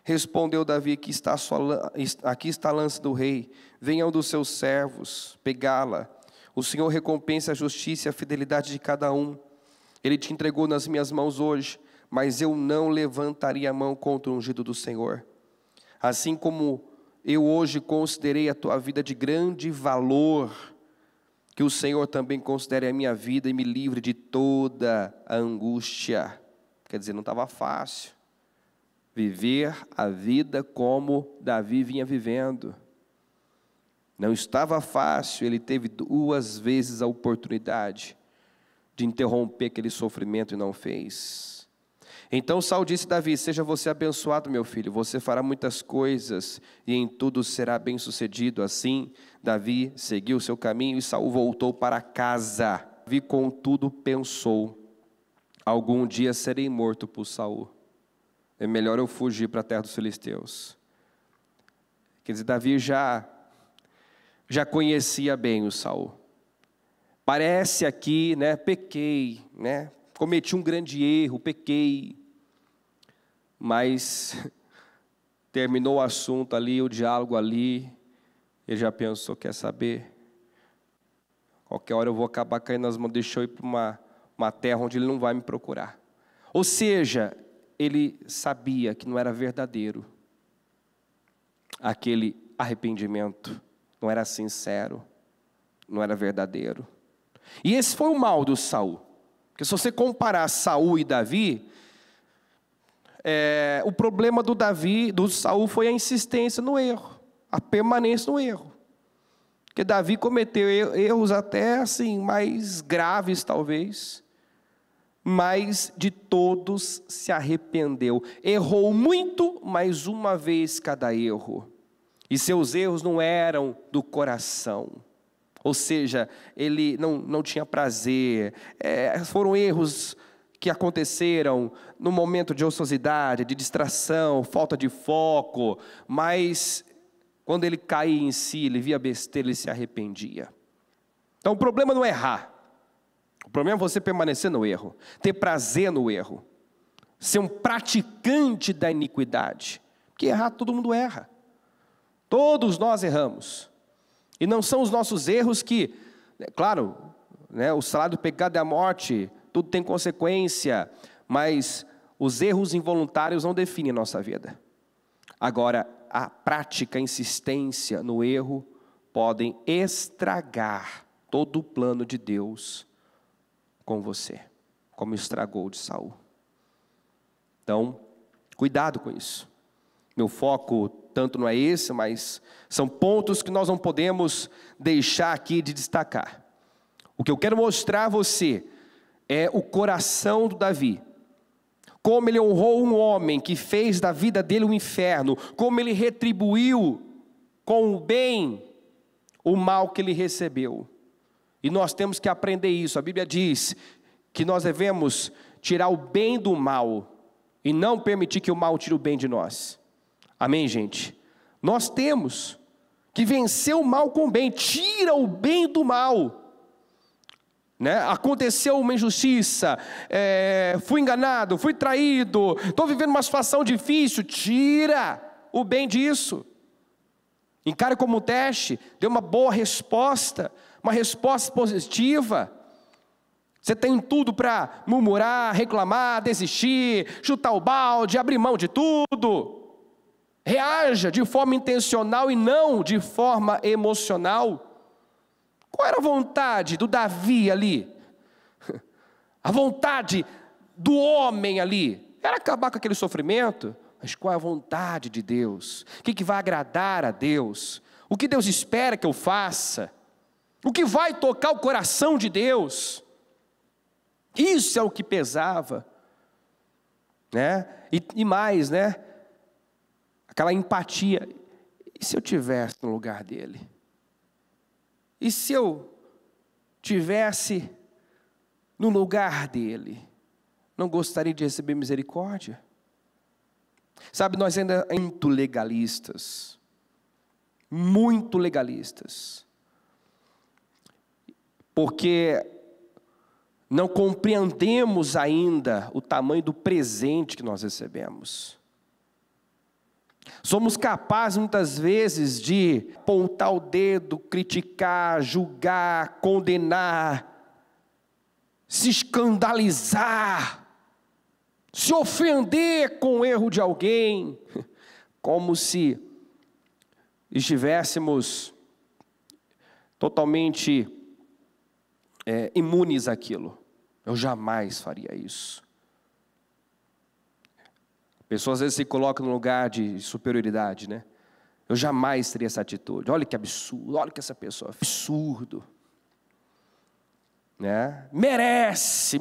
Respondeu Davi: aqui está a lança do rei. Venha um dos seus servos pegá-la. O Senhor recompensa a justiça e a fidelidade de cada um. Ele te entregou nas minhas mãos hoje, mas eu não levantaria a mão contra o ungido do Senhor. Assim como eu hoje considerei a tua vida de grande valor, que o Senhor também considere a minha vida e me livre de toda a angústia. Quer dizer, não estava fácil viver a vida como Davi vinha vivendo. Não estava fácil, ele teve 2 vezes a oportunidade de interromper aquele sofrimento e não fez. Então Saul disse a Davi: seja você abençoado, meu filho, você fará muitas coisas e em tudo será bem sucedido. Assim, Davi seguiu o seu caminho e Saul voltou para casa. Davi, contudo, pensou: algum dia serei morto por Saul. É melhor eu fugir para a terra dos filisteus. Quer dizer, Davi já conhecia bem o Saul. Parece aqui, pequei, cometi um grande erro, pequei. Mas terminou o assunto ali, o diálogo ali, ele já pensou: quer saber? Qualquer hora eu vou acabar caindo nas mãos, deixa eu ir para uma terra onde ele não vai me procurar. Ou seja, ele sabia que não era verdadeiro aquele arrependimento, não era sincero, não era verdadeiro. E esse foi o mal do Saul. Porque se você comparar Saul e Davi, o problema do Saul foi a insistência no erro, a permanência no erro. Porque Davi cometeu erros até assim, mais graves talvez, mas de todos se arrependeu. Errou muito, mas uma vez cada erro. E seus erros não eram do coração. Ou seja, ele não tinha prazer. Foram erros que aconteceram no momento de ociosidade, de distração, falta de foco. Mas quando ele caía em si, ele via besteira, ele se arrependia. Então o problema não é errar. O problema é você permanecer no erro, ter prazer no erro, ser um praticante da iniquidade. Porque errar, todo mundo erra. Todos nós erramos. E não são os nossos erros que, claro, o salário do pecado é a morte, tudo tem consequência, mas os erros involuntários não definem a nossa vida. Agora, a prática, a insistência no erro podem estragar todo o plano de Deus com você, como estragou de Saul. Então, cuidado com isso. Meu foco tanto não é esse, mas são pontos que nós não podemos deixar aqui de destacar. O que eu quero mostrar a você é o coração do Davi. Como ele honrou um homem que fez da vida dele um inferno. Como ele retribuiu com o bem o mal que ele recebeu. E nós temos que aprender isso. A Bíblia diz que nós devemos tirar o bem do mal e não permitir que o mal tire o bem de nós. Amém, gente? Nós temos que venceu o mal com o bem, tira o bem do mal. Né? Aconteceu uma injustiça, fui enganado, fui traído, estou vivendo uma situação difícil, tira o bem disso. Encare como um teste, dê uma boa resposta, uma resposta positiva. Você tem tudo para murmurar, reclamar, desistir, chutar o balde, abrir mão de tudo. Reaja de forma intencional e não de forma emocional. Qual era a vontade do Davi ali? A vontade do homem ali era acabar com aquele sofrimento. Mas qual é a vontade de Deus? O que vai agradar a Deus? O que Deus espera que eu faça? O que vai tocar o coração de Deus? Isso é o que pesava, né? E mais, né? Aquela empatia. E se eu tivesse no lugar dele? E se eu tivesse no lugar dele? Não gostaria de receber misericórdia? Sabe, nós ainda muito legalistas. Muito legalistas. Porque não compreendemos ainda o tamanho do presente que nós recebemos. Somos capazes muitas vezes de apontar o dedo, criticar, julgar, condenar, se escandalizar, se ofender com o erro de alguém, como se estivéssemos totalmente imunes àquilo. Eu jamais faria isso. A pessoa às vezes se coloca no lugar de superioridade, né? Eu jamais teria essa atitude. Olha que absurdo, olha que essa pessoa é absurdo. Né? Merece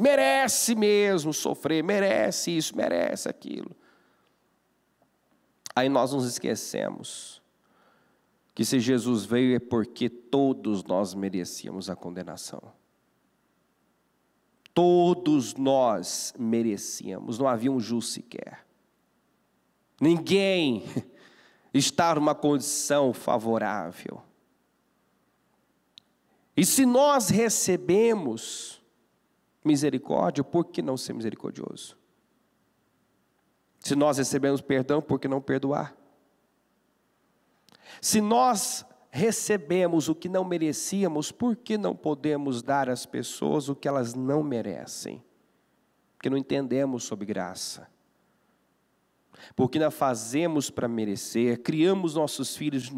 mesmo sofrer, merece isso, merece aquilo. Aí nós nos esquecemos que se Jesus veio é porque todos nós merecíamos a condenação. Todos nós merecíamos, não havia um justo sequer. Ninguém está numa condição favorável. E se nós recebemos misericórdia, por que não ser misericordioso? Se nós recebemos perdão, por que não perdoar? Se nós recebemos o que não merecíamos, por que não podemos dar às pessoas o que elas não merecem? Porque não entendemos sobre graça. Porque nós fazemos para merecer, criamos nossos filhos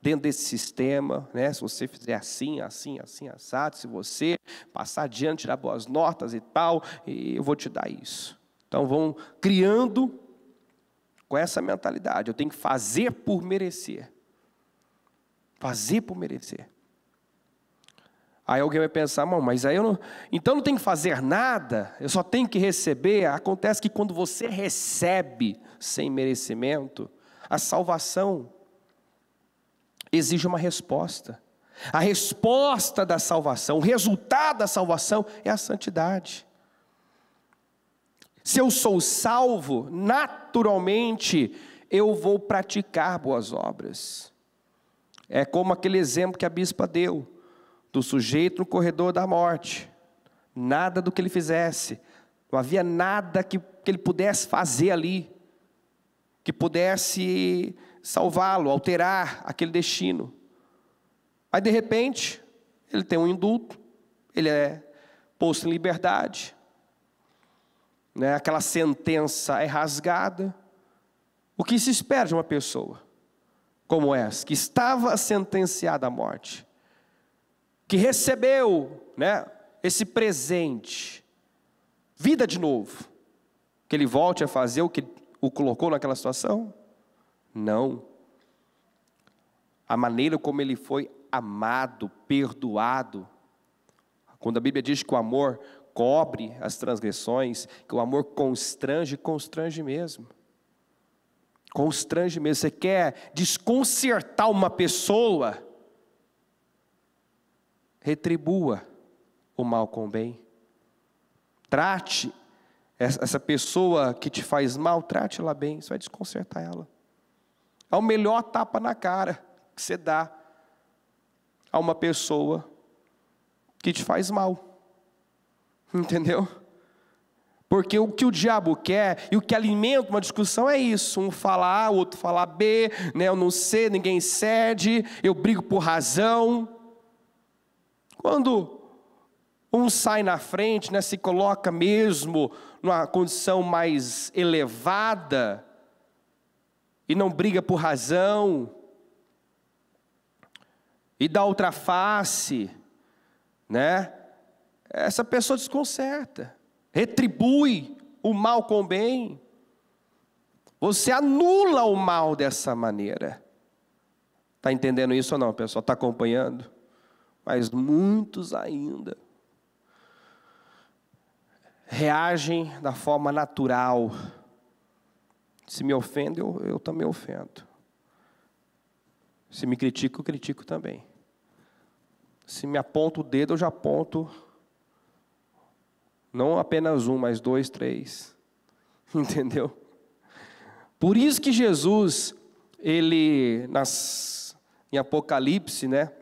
dentro desse sistema, né? Se você fizer assim, assado, se você passar adiante, tirar boas notas e tal, eu vou te dar isso. Então vão criando com essa mentalidade, eu tenho que fazer por merecer. Fazer por merecer. Aí alguém vai pensar, mas aí então não tenho que fazer nada, eu só tenho que receber. Acontece que quando você recebe sem merecimento, a salvação exige uma resposta. A resposta da salvação, o resultado da salvação é a santidade. Se eu sou salvo, naturalmente eu vou praticar boas obras. É como aquele exemplo que a bispa deu, do sujeito no corredor da morte. Nada do que ele fizesse, não havia nada que ele pudesse fazer ali, que pudesse salvá-lo, alterar aquele destino. Aí de repente, ele tem um indulto, ele é posto em liberdade, né? Aquela sentença é rasgada. O que se espera de uma pessoa como essa, que estava sentenciada à morte, que recebeu, né, esse presente, vida de novo, que ele volte a fazer o que o colocou naquela situação? Não. A maneira como ele foi amado, perdoado, quando a Bíblia diz que o amor cobre as transgressões, que o amor constrange, constrange mesmo. Constrange mesmo. Você quer desconcertar uma pessoa, retribua o mal com o bem. Trate essa pessoa que te faz mal, trate ela bem, você vai desconcertar ela. É o melhor tapa na cara que que você dá a uma pessoa que te faz mal. Entendeu? Porque o que o diabo quer e o que alimenta uma discussão é isso. Um fala A, o outro fala B, né? Eu não sei, ninguém cede, eu brigo por razão. Quando um sai na frente, né, se coloca mesmo numa condição mais elevada e não briga por razão e dá outra face, né? Essa pessoa desconcerta, retribui o mal com o bem. Você anula o mal dessa maneira. Está entendendo isso ou não, pessoal? Está acompanhando? Mas muitos ainda reagem da forma natural. Se me ofende, eu também ofendo. Se me critico, eu critico também. Se me aponta o dedo, eu já aponto não apenas um, mas 2, 3. Entendeu? Por isso que Jesus, ele, em Apocalipse, né,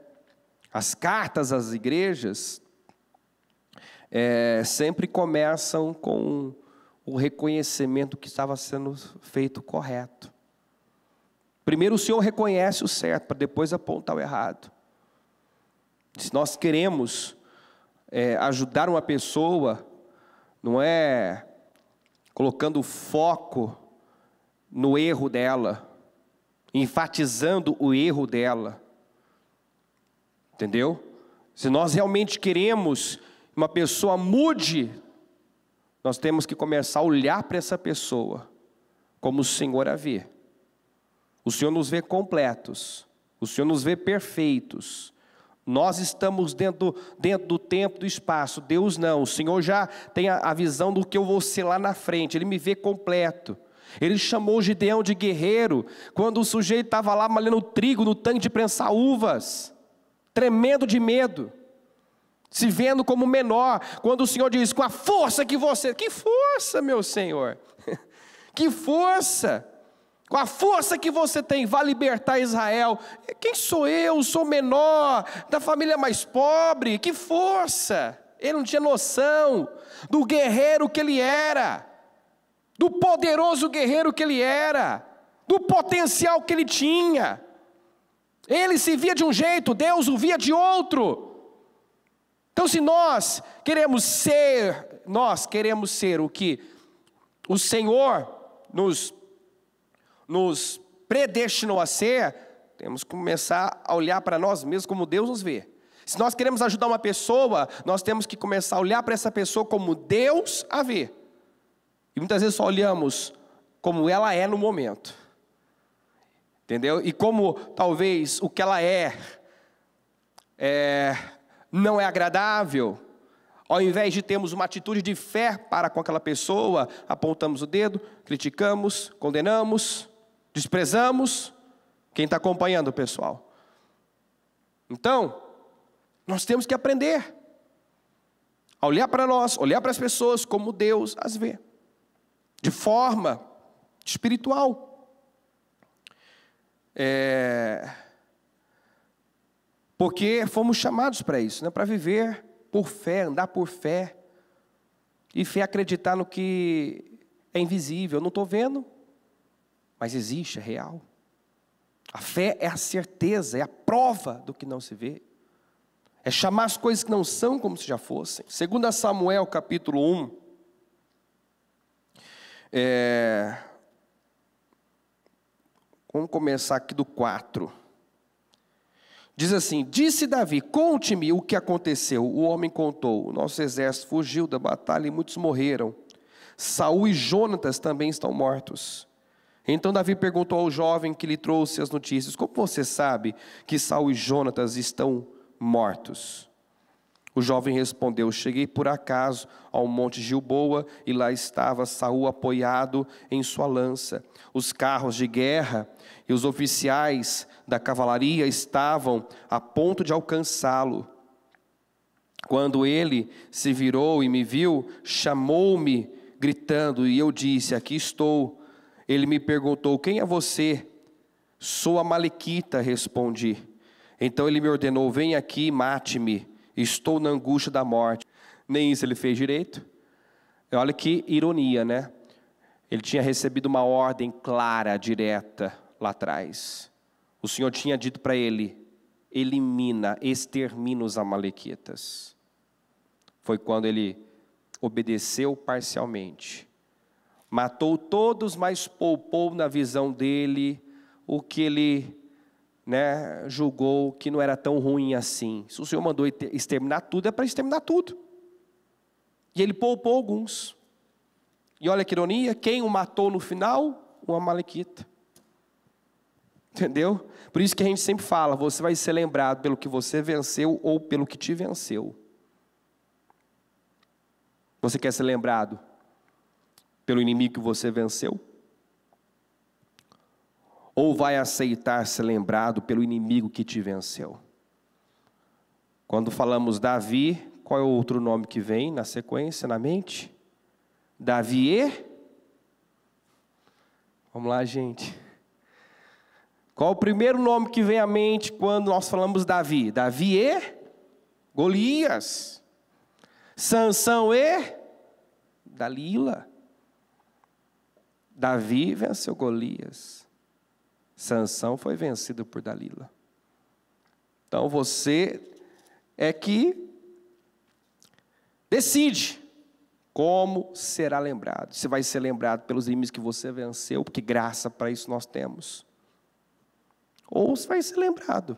as cartas às igrejas, sempre começam com o reconhecimento que estava sendo feito correto. Primeiro o Senhor reconhece o certo, para depois apontar o errado. Se nós queremos ajudar uma pessoa, não é colocando foco no erro dela, enfatizando o erro dela, entendeu? Se nós realmente queremos uma pessoa mude, nós temos que começar a olhar para essa pessoa como o Senhor a vê. O Senhor nos vê completos, o Senhor nos vê perfeitos. Nós estamos dentro do tempo, do espaço. Deus não, o Senhor já tem a visão do que eu vou ser lá na frente. Ele me vê completo. Ele chamou Gideão de guerreiro, quando o sujeito estava lá malhando trigo no tanque de prensar uvas, tremendo de medo, se vendo como menor, quando o Senhor diz, com a força que você... Que força, meu Senhor? Que força? Com a força que você tem, vai libertar Israel. Quem sou eu? Sou menor, da família mais pobre. Que força! Ele não tinha noção do guerreiro que ele era, do poderoso guerreiro que ele era, do potencial que ele tinha. Ele se via de um jeito, Deus o via de outro. Então, se nós queremos ser o que o Senhor nos predestinou a ser, temos que começar a olhar para nós mesmos como Deus nos vê. Se nós queremos ajudar uma pessoa, nós temos que começar a olhar para essa pessoa como Deus a vê. E muitas vezes só olhamos como ela é no momento. Entendeu? E como talvez o que ela não é agradável, ao invés de termos uma atitude de fé para com aquela pessoa, apontamos o dedo, criticamos, condenamos, desprezamos. Quem está acompanhando, pessoal? Então, nós temos que aprender a olhar para nós, olhar para as pessoas como Deus as vê, de forma espiritual. Porque fomos chamados para isso, né? Para viver por fé, andar por fé. E fé é acreditar no que é invisível. Eu não estou vendo, mas existe, é real. A fé é a certeza, é a prova do que não se vê. É chamar as coisas que não são como se já fossem. 2 Samuel capítulo 1. Vamos começar aqui do 4. Diz assim: disse Davi, conte-me o que aconteceu. O homem contou, o nosso exército fugiu da batalha e muitos morreram. Saul e Jonatas também estão mortos. Então Davi perguntou ao jovem que lhe trouxe as notícias: como você sabe que Saul e Jonatas estão mortos? O jovem respondeu: cheguei por acaso ao monte Gilboa, e lá estava Saul apoiado em sua lança. Os carros de guerra e os oficiais da cavalaria estavam a ponto de alcançá-lo. Quando ele se virou e me viu, chamou-me gritando, e eu disse: aqui estou. Ele me perguntou: quem é você? Sou amalequita, respondi. Então ele me ordenou: vem aqui e mate-me, estou na angústia da morte. Nem isso ele fez direito. Olha que ironia, né? Ele tinha recebido uma ordem clara, direta, lá atrás. O Senhor tinha dito para ele: elimina, extermina os amalequitas. Foi quando ele obedeceu parcialmente. Matou todos, mas poupou na visão dele o que ele, julgou que não era tão ruim assim. Se o Senhor mandou exterminar tudo, é para exterminar tudo. E ele poupou alguns. E olha que ironia, quem o matou no final? Um amalequita. Entendeu? Por isso que a gente sempre fala, você vai ser lembrado pelo que você venceu ou pelo que te venceu. Você quer ser lembrado pelo inimigo que você venceu? Ou vai aceitar ser lembrado pelo inimigo que te venceu? Quando falamos Davi, qual é o outro nome que vem na sequência, na mente? Davi. Vamos lá, gente. Qual o primeiro nome que vem à mente quando nós falamos Davi? Davi e Golias. Sansão e Dalila. Davi venceu Golias. Sansão foi vencido por Dalila. Então você é que decide como será lembrado. Você vai ser lembrado pelos inimigos que você venceu, porque graça para isso nós temos. Ou você vai ser lembrado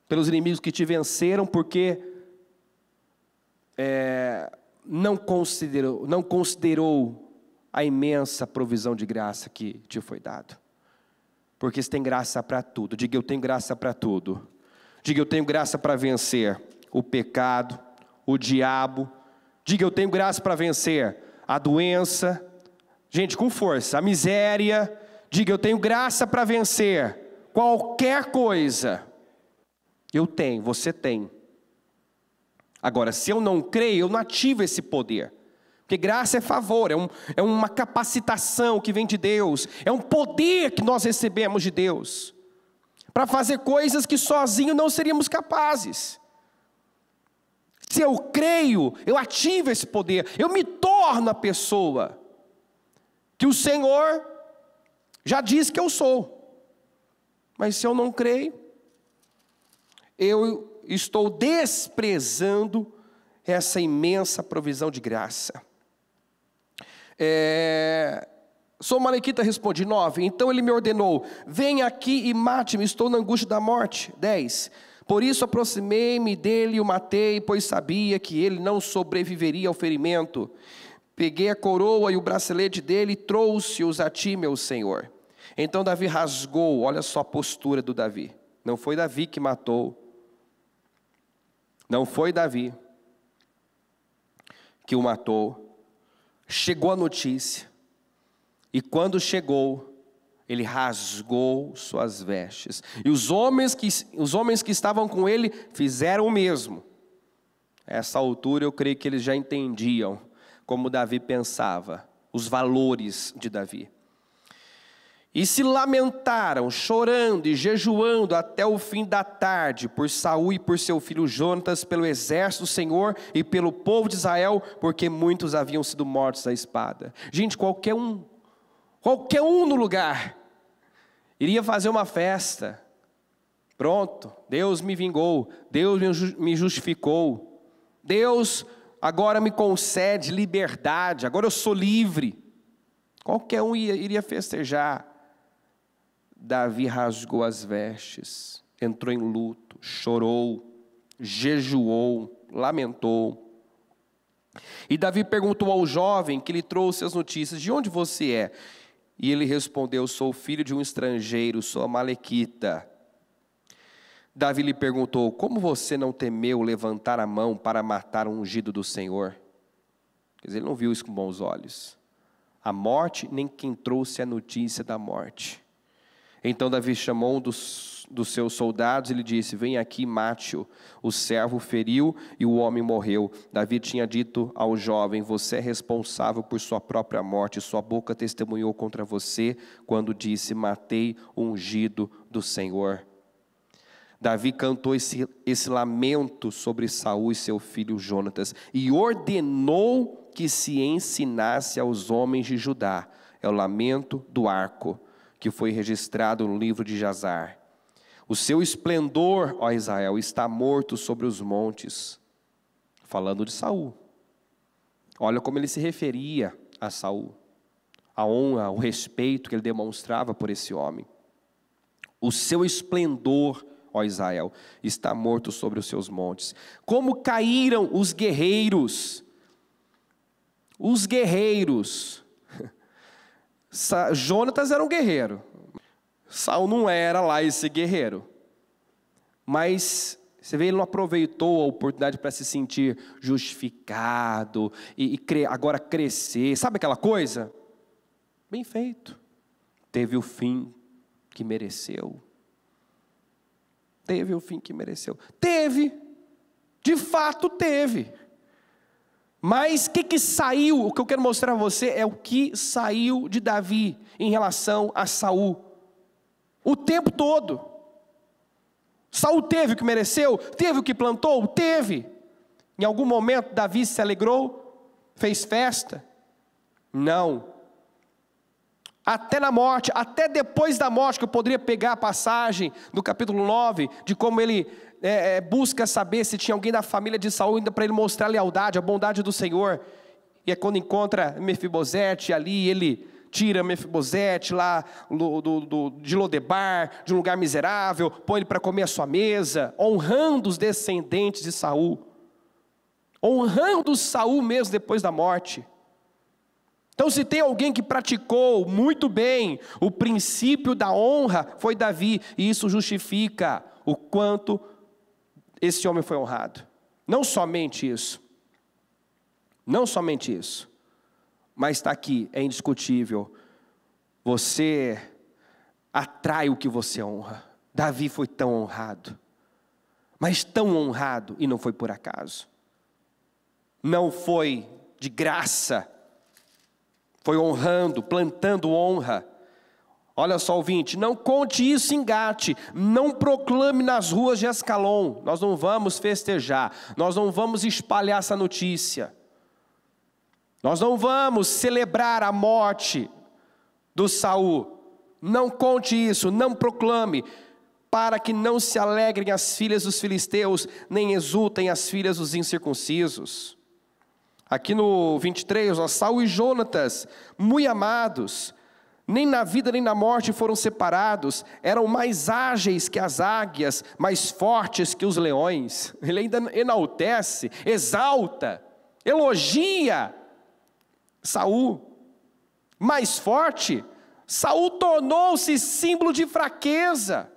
pelos inimigos que te venceram, porque não considerou a imensa provisão de graça que te foi dado. Porque você tem graça para tudo. Diga: eu tenho graça para tudo. Diga: eu tenho graça para vencer o pecado, o diabo. Diga: eu tenho graça para vencer a doença. Gente, com força, a miséria. Diga: eu tenho graça para vencer qualquer coisa. Eu tenho, você tem. Agora, se eu não creio, eu não ativo esse poder. Porque graça é favor, é uma capacitação que vem de Deus. É um poder que nós recebemos de Deus. Para fazer coisas que sozinho não seríamos capazes. Se eu creio, eu ativo esse poder. Eu me torno a pessoa que o Senhor já disse que eu sou. Mas se eu não creio, eu estou desprezando essa imensa provisão de graça. Sou amalequita, respondi. 9, então ele me ordenou: vem aqui e mate-me, estou na angústia da morte. 10, por isso aproximei-me dele e o matei, pois sabia que ele não sobreviveria ao ferimento. Peguei a coroa e o bracelete dele e trouxe-os a ti, meu senhor. Então Davi rasgou. Olha só a postura do Davi. Não foi Davi que matou. Não foi Davi que o matou. Chegou a notícia, e quando chegou, ele rasgou suas vestes, e os homens que estavam com ele fizeram o mesmo. A essa altura eu creio que eles já entendiam como Davi pensava, os valores de Davi. E se lamentaram, chorando e jejuando até o fim da tarde, por Saul e por seu filho Jonatas, pelo exército do Senhor e pelo povo de Israel, porque muitos haviam sido mortos à espada. Gente, qualquer um no lugar, iria fazer uma festa. Pronto, Deus me vingou, Deus me justificou, Deus agora me concede liberdade, agora eu sou livre. Qualquer um iria festejar. Davi rasgou as vestes, entrou em luto, chorou, jejuou, lamentou. E Davi perguntou ao jovem que lhe trouxe as notícias: de onde você é? E ele respondeu: sou filho de um estrangeiro, sou amalequita. Davi lhe perguntou: como você não temeu levantar a mão para matar o ungido do Senhor? Quer dizer, ele não viu isso com bons olhos. A morte, nem quem trouxe a notícia da morte. Então Davi chamou um dos seus soldados e lhe disse: vem aqui, mate-o. O servo feriu e o homem morreu. Davi tinha dito ao jovem: você é responsável por sua própria morte. Sua boca testemunhou contra você quando disse: matei o ungido do Senhor. Davi cantou esse lamento sobre Saul e seu filho Jonatas e ordenou que se ensinasse aos homens de Judá. É o lamento do arco, que foi registrado no livro de Jazar. O seu esplendor, ó Israel, está morto sobre os montes. Falando de Saul. Olha como ele se referia a Saul. A honra, o respeito que ele demonstrava por esse homem. O seu esplendor, ó Israel, está morto sobre os seus montes. Como caíram os guerreiros. Os guerreiros. Jonatas era um guerreiro. Saul não era lá esse guerreiro. Mas você vê, ele não aproveitou a oportunidade para se sentir justificado e agora crescer. Sabe aquela coisa? Bem feito. Teve o fim que mereceu. Teve o fim que mereceu. Teve. De fato teve. Mas o que saiu? O que eu quero mostrar a você é o que saiu de Davi em relação a Saul. O tempo todo. Saul teve o que mereceu? Teve o que plantou? Teve. Em algum momento Davi se alegrou? Fez festa? Não. Até na morte, até depois da morte, que eu poderia pegar a passagem do capítulo 9, de como ele busca saber se tinha alguém da família de Saul, ainda para ele mostrar a lealdade, a bondade do Senhor. E é quando encontra Mefibosete ali, ele tira Mefibosete lá de Lodebar, de um lugar miserável, põe ele para comer a sua mesa, honrando os descendentes de Saul, honrando Saul mesmo depois da morte. Então, se tem alguém que praticou muito bem o princípio da honra, foi Davi, e isso justifica o quanto esse homem foi honrado. Não somente isso, mas está aqui, é indiscutível, você atrai o que você honra. Davi foi tão honrado, mas tão honrado, e não foi por acaso, não foi de graça, foi honrando, plantando honra. Olha só, ouvinte, não conte isso em Gate, não proclame nas ruas de Ascalon. Nós não vamos festejar, nós não vamos espalhar essa notícia. Nós não vamos celebrar a morte do Saul. Não conte isso, não proclame, para que não se alegrem as filhas dos filisteus, nem exultem as filhas dos incircuncisos. Aqui no 23, Saul e Jonatas, muito amados, nem na vida nem na morte foram separados, eram mais ágeis que as águias, mais fortes que os leões. Ele ainda enaltece, exalta, elogia Saul, mais forte. Saul tornou-se símbolo de fraqueza,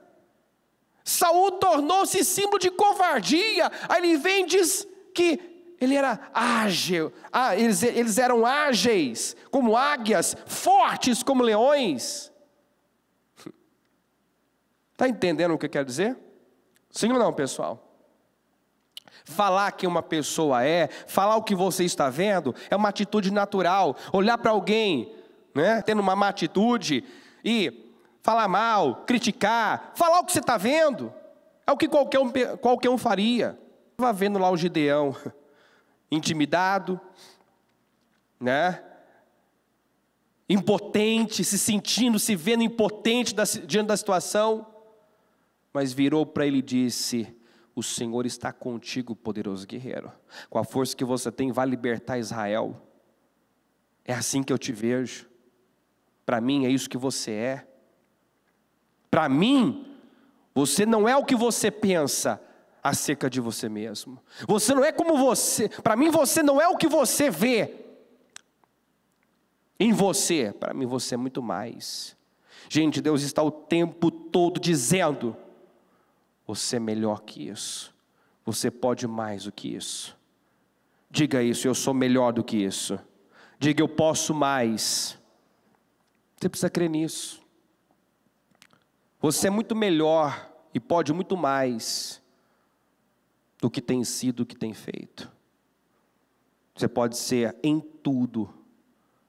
Saul tornou-se símbolo de covardia. Aí ele vem e diz que ele era ágil, eles eram ágeis como águias, fortes como leões. Está entendendo o que eu quero dizer? Sim ou não, pessoal? Falar que uma pessoa falar o que você está vendo, é uma atitude natural. Olhar para alguém, né, tendo uma má atitude, e falar mal, criticar, falar o que você está vendo, é o que qualquer um faria. Estava vendo lá o Gideão, intimidado, né, impotente, se vendo impotente diante da situação, mas virou para ele e disse: o Senhor está contigo, poderoso guerreiro, com a força que você tem, vai libertar Israel. É assim que eu te vejo. Para mim é isso que você é. Para mim, você não é o que você pensa acerca de você mesmo. Você não é como você. Para mim, você não é o que você vê em você. Para mim, você é muito mais. Gente, Deus está o tempo todo dizendo: você é melhor que isso. Você pode mais do que isso. Diga isso: eu sou melhor do que isso. Diga: eu posso mais. Você precisa crer nisso. Você é muito melhor e pode muito mais do que tem sido, do que tem feito. Você pode ser em tudo,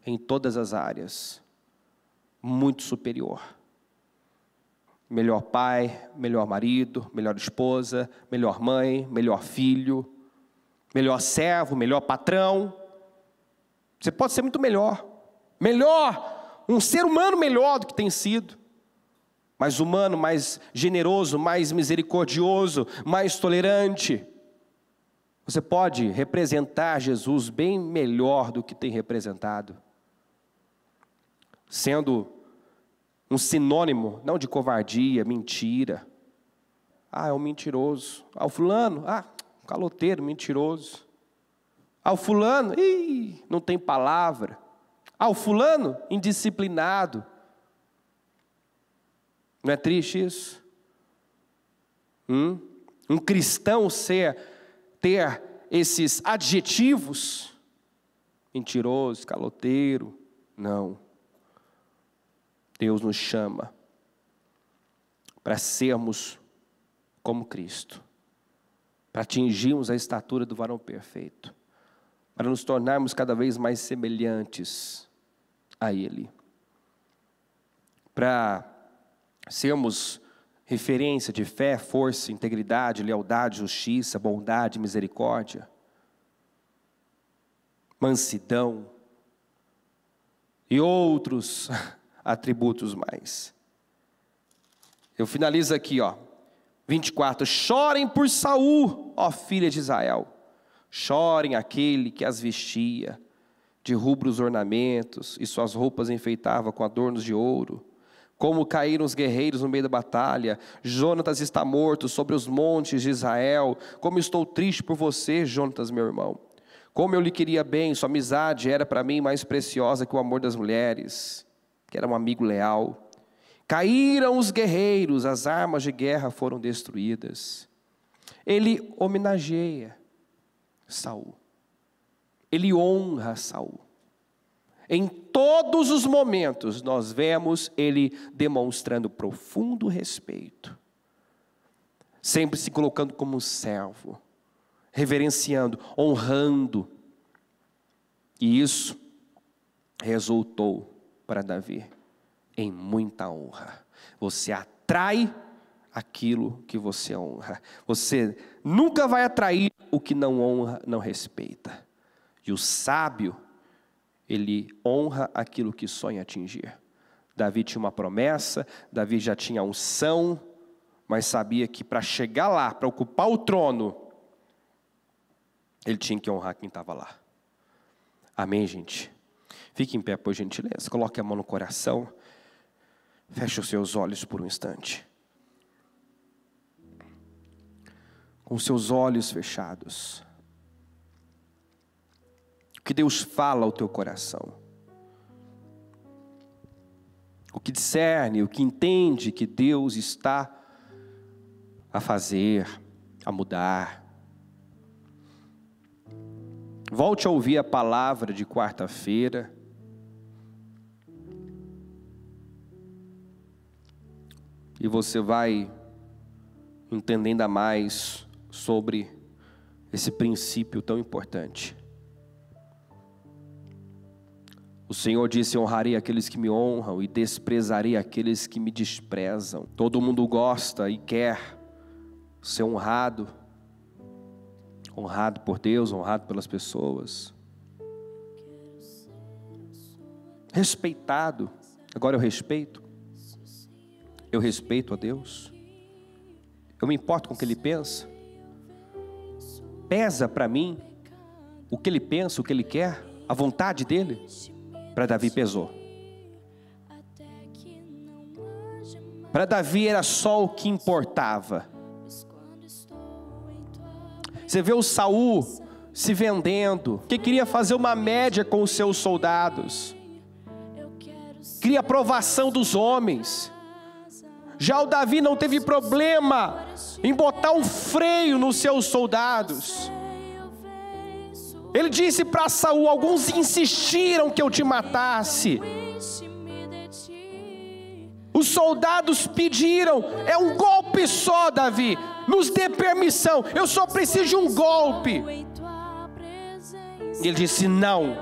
em todas as áreas, muito superior. Melhor pai, melhor marido, melhor esposa, melhor mãe, melhor filho, melhor servo, melhor patrão. Você pode ser muito melhor. Melhor, um ser humano melhor do que tem sido. Mais humano, mais generoso, mais misericordioso, mais tolerante. Você pode representar Jesus bem melhor do que tem representado. Sendo um sinônimo, não de covardia, mentira. É um mentiroso. O fulano, caloteiro, mentiroso. O fulano, não tem palavra. O fulano, indisciplinado. Não é triste isso? Um cristão ter esses adjetivos, mentiroso, caloteiro, não. Deus nos chama para sermos como Cristo, para atingirmos a estatura do varão perfeito, para nos tornarmos cada vez mais semelhantes a Ele, para sermos referência de fé, força, integridade, lealdade, justiça, bondade, misericórdia, mansidão e outros atributos mais. Eu finalizo aqui, 24. Chorem por Saul, ó filha de Israel. Chorem aquele que as vestia de rubros ornamentos e suas roupas enfeitava com adornos de ouro. Como caíram os guerreiros no meio da batalha. Jonatas está morto sobre os montes de Israel. Como estou triste por você, Jonatas, meu irmão. Como eu lhe queria bem, sua amizade era para mim mais preciosa que o amor das mulheres, que era um amigo leal. Caíram os guerreiros, as armas de guerra foram destruídas. Ele homenageia Saul. Ele honra Saul. Em todos os momentos nós vemos ele demonstrando profundo respeito. Sempre se colocando como servo, reverenciando, honrando. E isso resultou para Davi em muita honra. Você atrai aquilo que você honra. Você nunca vai atrair o que não honra, não respeita. E o sábio, ele honra aquilo que sonha atingir. Davi tinha uma promessa, Davi já tinha unção, mas sabia que para chegar lá, para ocupar o trono, ele tinha que honrar quem estava lá. Amém, gente? Fique em pé, por gentileza. Coloque a mão no coração. Feche os seus olhos por um instante. Com seus olhos fechados. O que Deus fala ao teu coração. O que discerne, o que entende que Deus está a fazer, a mudar. Volte a ouvir a palavra de quarta-feira. E você vai entender ainda mais sobre esse princípio tão importante. O Senhor disse: honrarei aqueles que me honram e desprezarei aqueles que me desprezam. Todo mundo gosta e quer ser honrado. Honrado por Deus, honrado pelas pessoas. Respeitado. Agora eu respeito. Eu respeito a Deus. Eu me importo com o que Ele pensa. Pesa para mim o que Ele pensa, o que Ele quer, a vontade dEle. Para Davi pesou. Para Davi era só o que importava. Você vê o Saul se vendendo, que queria fazer uma média com os seus soldados. Queria aprovação dos homens. Já o Davi não teve problema em botar um freio nos seus soldados. Ele disse para Saul: alguns insistiram que eu te matasse. Os soldados pediram, é um golpe só, Davi, nos dê permissão, eu só preciso de um golpe. E ele disse: não,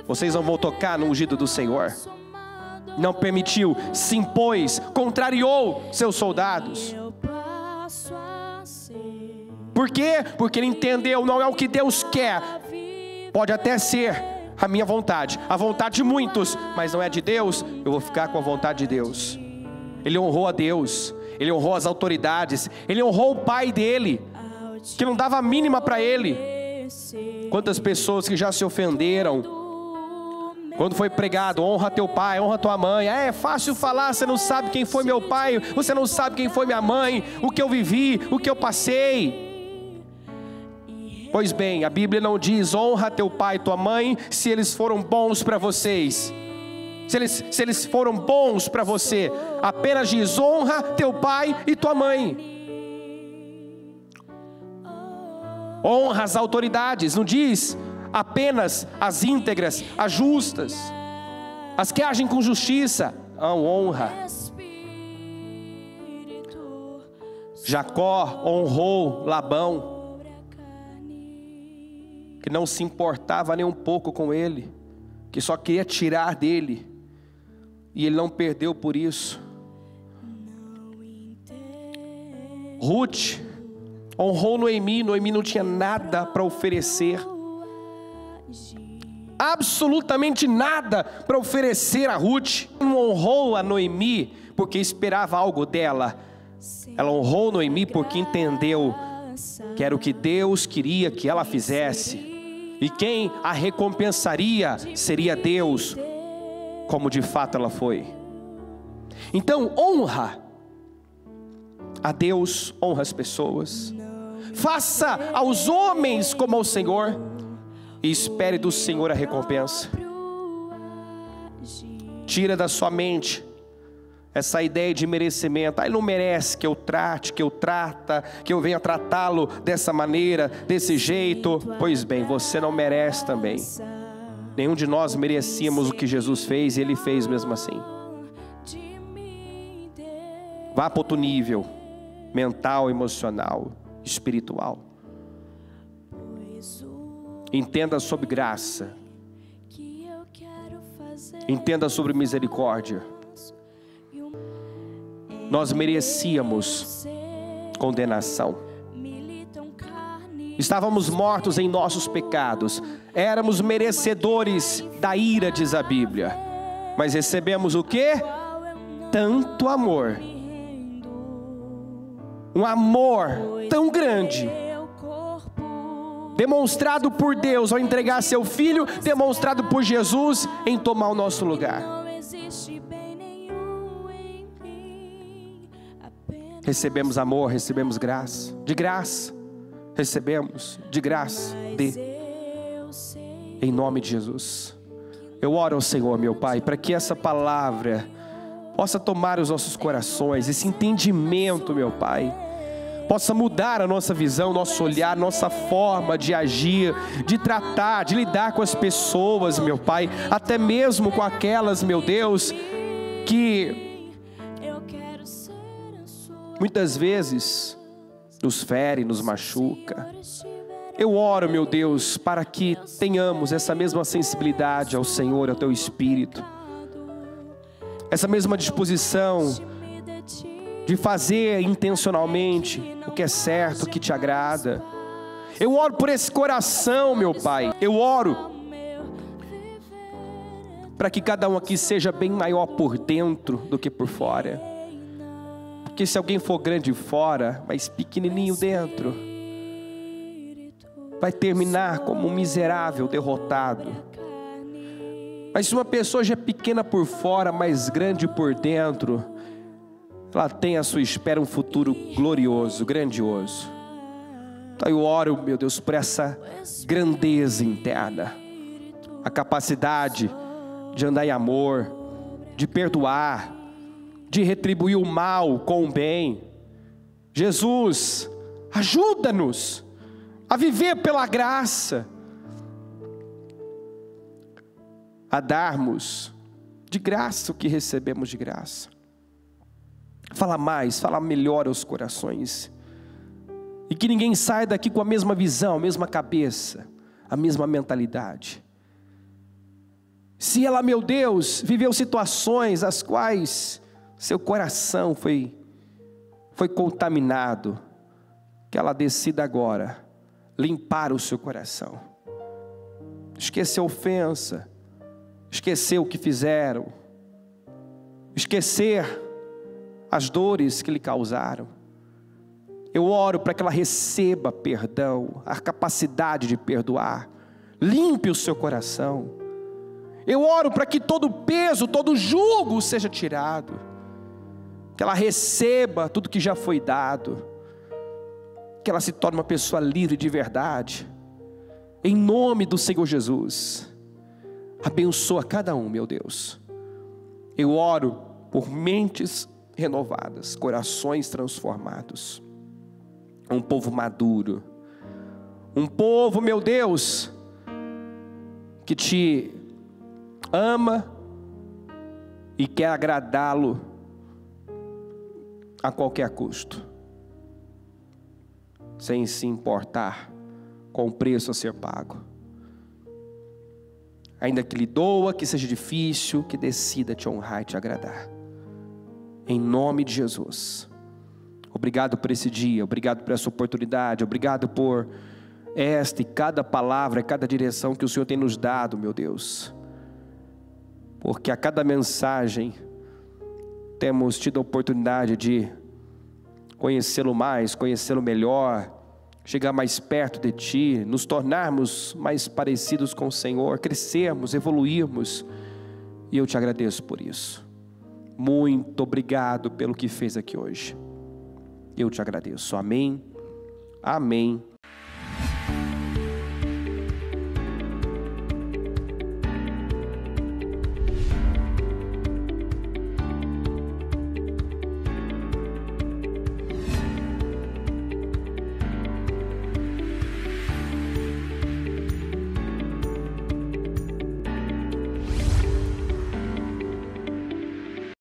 vocês não vão tocar no ungido do Senhor. Não permitiu, se impôs, contrariou seus soldados. Por quê? Porque ele entendeu, não é o que Deus quer. Pode até ser a minha vontade, a vontade de muitos, mas não é de Deus. Eu vou ficar com a vontade de Deus. Ele honrou a Deus, ele honrou as autoridades, ele honrou o pai dele, que não dava a mínima para ele. Quantas pessoas que já se ofenderam quando foi pregado: honra teu pai, honra tua mãe. É fácil falar, você não sabe quem foi meu pai, você não sabe quem foi minha mãe, o que eu vivi, o que eu passei. Pois bem, a Bíblia não diz honra teu pai e tua mãe se eles foram bons para vocês. Se eles foram bons para você, apenas diz honra teu pai e tua mãe. Honra as autoridades, não diz apenas as íntegras, as justas, as que agem com justiça. Não, honra. Jacó honrou Labão, que não se importava nem um pouco com ele, que só queria tirar dele, e ele não perdeu por isso. Ruth honrou Noemi. Noemi não tinha nada para oferecer, absolutamente nada para oferecer a Ruth. Não honrou a Noemi porque esperava algo dela. Ela honrou Noemi porque entendeu que era o que Deus queria que ela fizesse, e quem a recompensaria seria Deus, como de fato ela foi. Então honra a Deus, honra as pessoas, faça aos homens como ao Senhor, e espere do Senhor a recompensa. Tira da sua mente essa ideia de merecimento. Ele não merece que eu trate, que eu venha tratá-lo dessa maneira, desse jeito. Pois bem, você não merece também. Nenhum de nós merecíamos o que Jesus fez, e Ele fez mesmo assim. Vá para outro nível, mental, emocional, espiritual. Entenda sobre graça, entenda sobre misericórdia. Nós merecíamos condenação, estávamos mortos em nossos pecados, éramos merecedores da ira, diz a Bíblia, mas recebemos o quê? Tanto amor, um amor tão grande, demonstrado por Deus ao entregar seu Filho, demonstrado por Jesus em tomar o nosso lugar. Recebemos amor, recebemos graça, de graça, recebemos de graça, em nome de Jesus. Eu oro ao Senhor, meu Pai, para que essa palavra possa tomar os nossos corações, esse entendimento, meu Pai, possa mudar a nossa visão, nosso olhar, nossa forma de agir, de tratar, de lidar com as pessoas, meu Pai, até mesmo com aquelas, meu Deus, que muitas vezes nos fere, nos machuca. Eu oro, meu Deus, para que tenhamos essa mesma sensibilidade ao Senhor, ao Teu Espírito, essa mesma disposição de fazer intencionalmente o que é certo, o que Te agrada. Eu oro por esse coração, meu Pai. Eu oro para que cada um aqui seja bem maior por dentro do que por fora. Porque se alguém for grande fora, mas pequenininho dentro, vai terminar como um miserável, derrotado. Mas se uma pessoa já é pequena por fora, mas grande por dentro, ela tem à sua espera um futuro glorioso, grandioso. Então eu oro, meu Deus, por essa grandeza interna, a capacidade de andar em amor, de perdoar, de retribuir o mal com o bem. Jesus, ajuda-nos a viver pela graça, a darmos de graça o que recebemos de graça. Fala mais, fala melhor aos corações. E que ninguém saia daqui com a mesma visão, a mesma cabeça, a mesma mentalidade. Se ela, meu Deus, viveu situações as quais seu coração foi contaminado, que ela decida agora limpar o seu coração. Esquecer a ofensa, esquecer o que fizeram, esquecer as dores que lhe causaram. Eu oro para que ela receba perdão, a capacidade de perdoar. Limpe o seu coração. Eu oro para que todo peso, todo jugo seja tirado. Que ela receba tudo que já foi dado. Que ela se torne uma pessoa livre de verdade. Em nome do Senhor Jesus. Abençoa cada um, meu Deus. Eu oro por mentes renovadas, corações transformados. Um povo maduro, um povo, meu Deus, que te ama e quer agradá-lo a qualquer custo, sem se importar com o preço a ser pago. Ainda que lhe doa, que seja difícil, que decida te honrar e te agradar. Em nome de Jesus. Obrigado por esse dia, obrigado por essa oportunidade, obrigado por esta e cada palavra, cada direção que o Senhor tem nos dado, meu Deus. Porque a cada mensagem temos tido a oportunidade de conhecê-lo mais, conhecê-lo melhor, chegar mais perto de Ti, nos tornarmos mais parecidos com o Senhor, crescermos, evoluirmos, e eu te agradeço por isso. Muito obrigado pelo que fez aqui hoje. Eu te agradeço. Amém, amém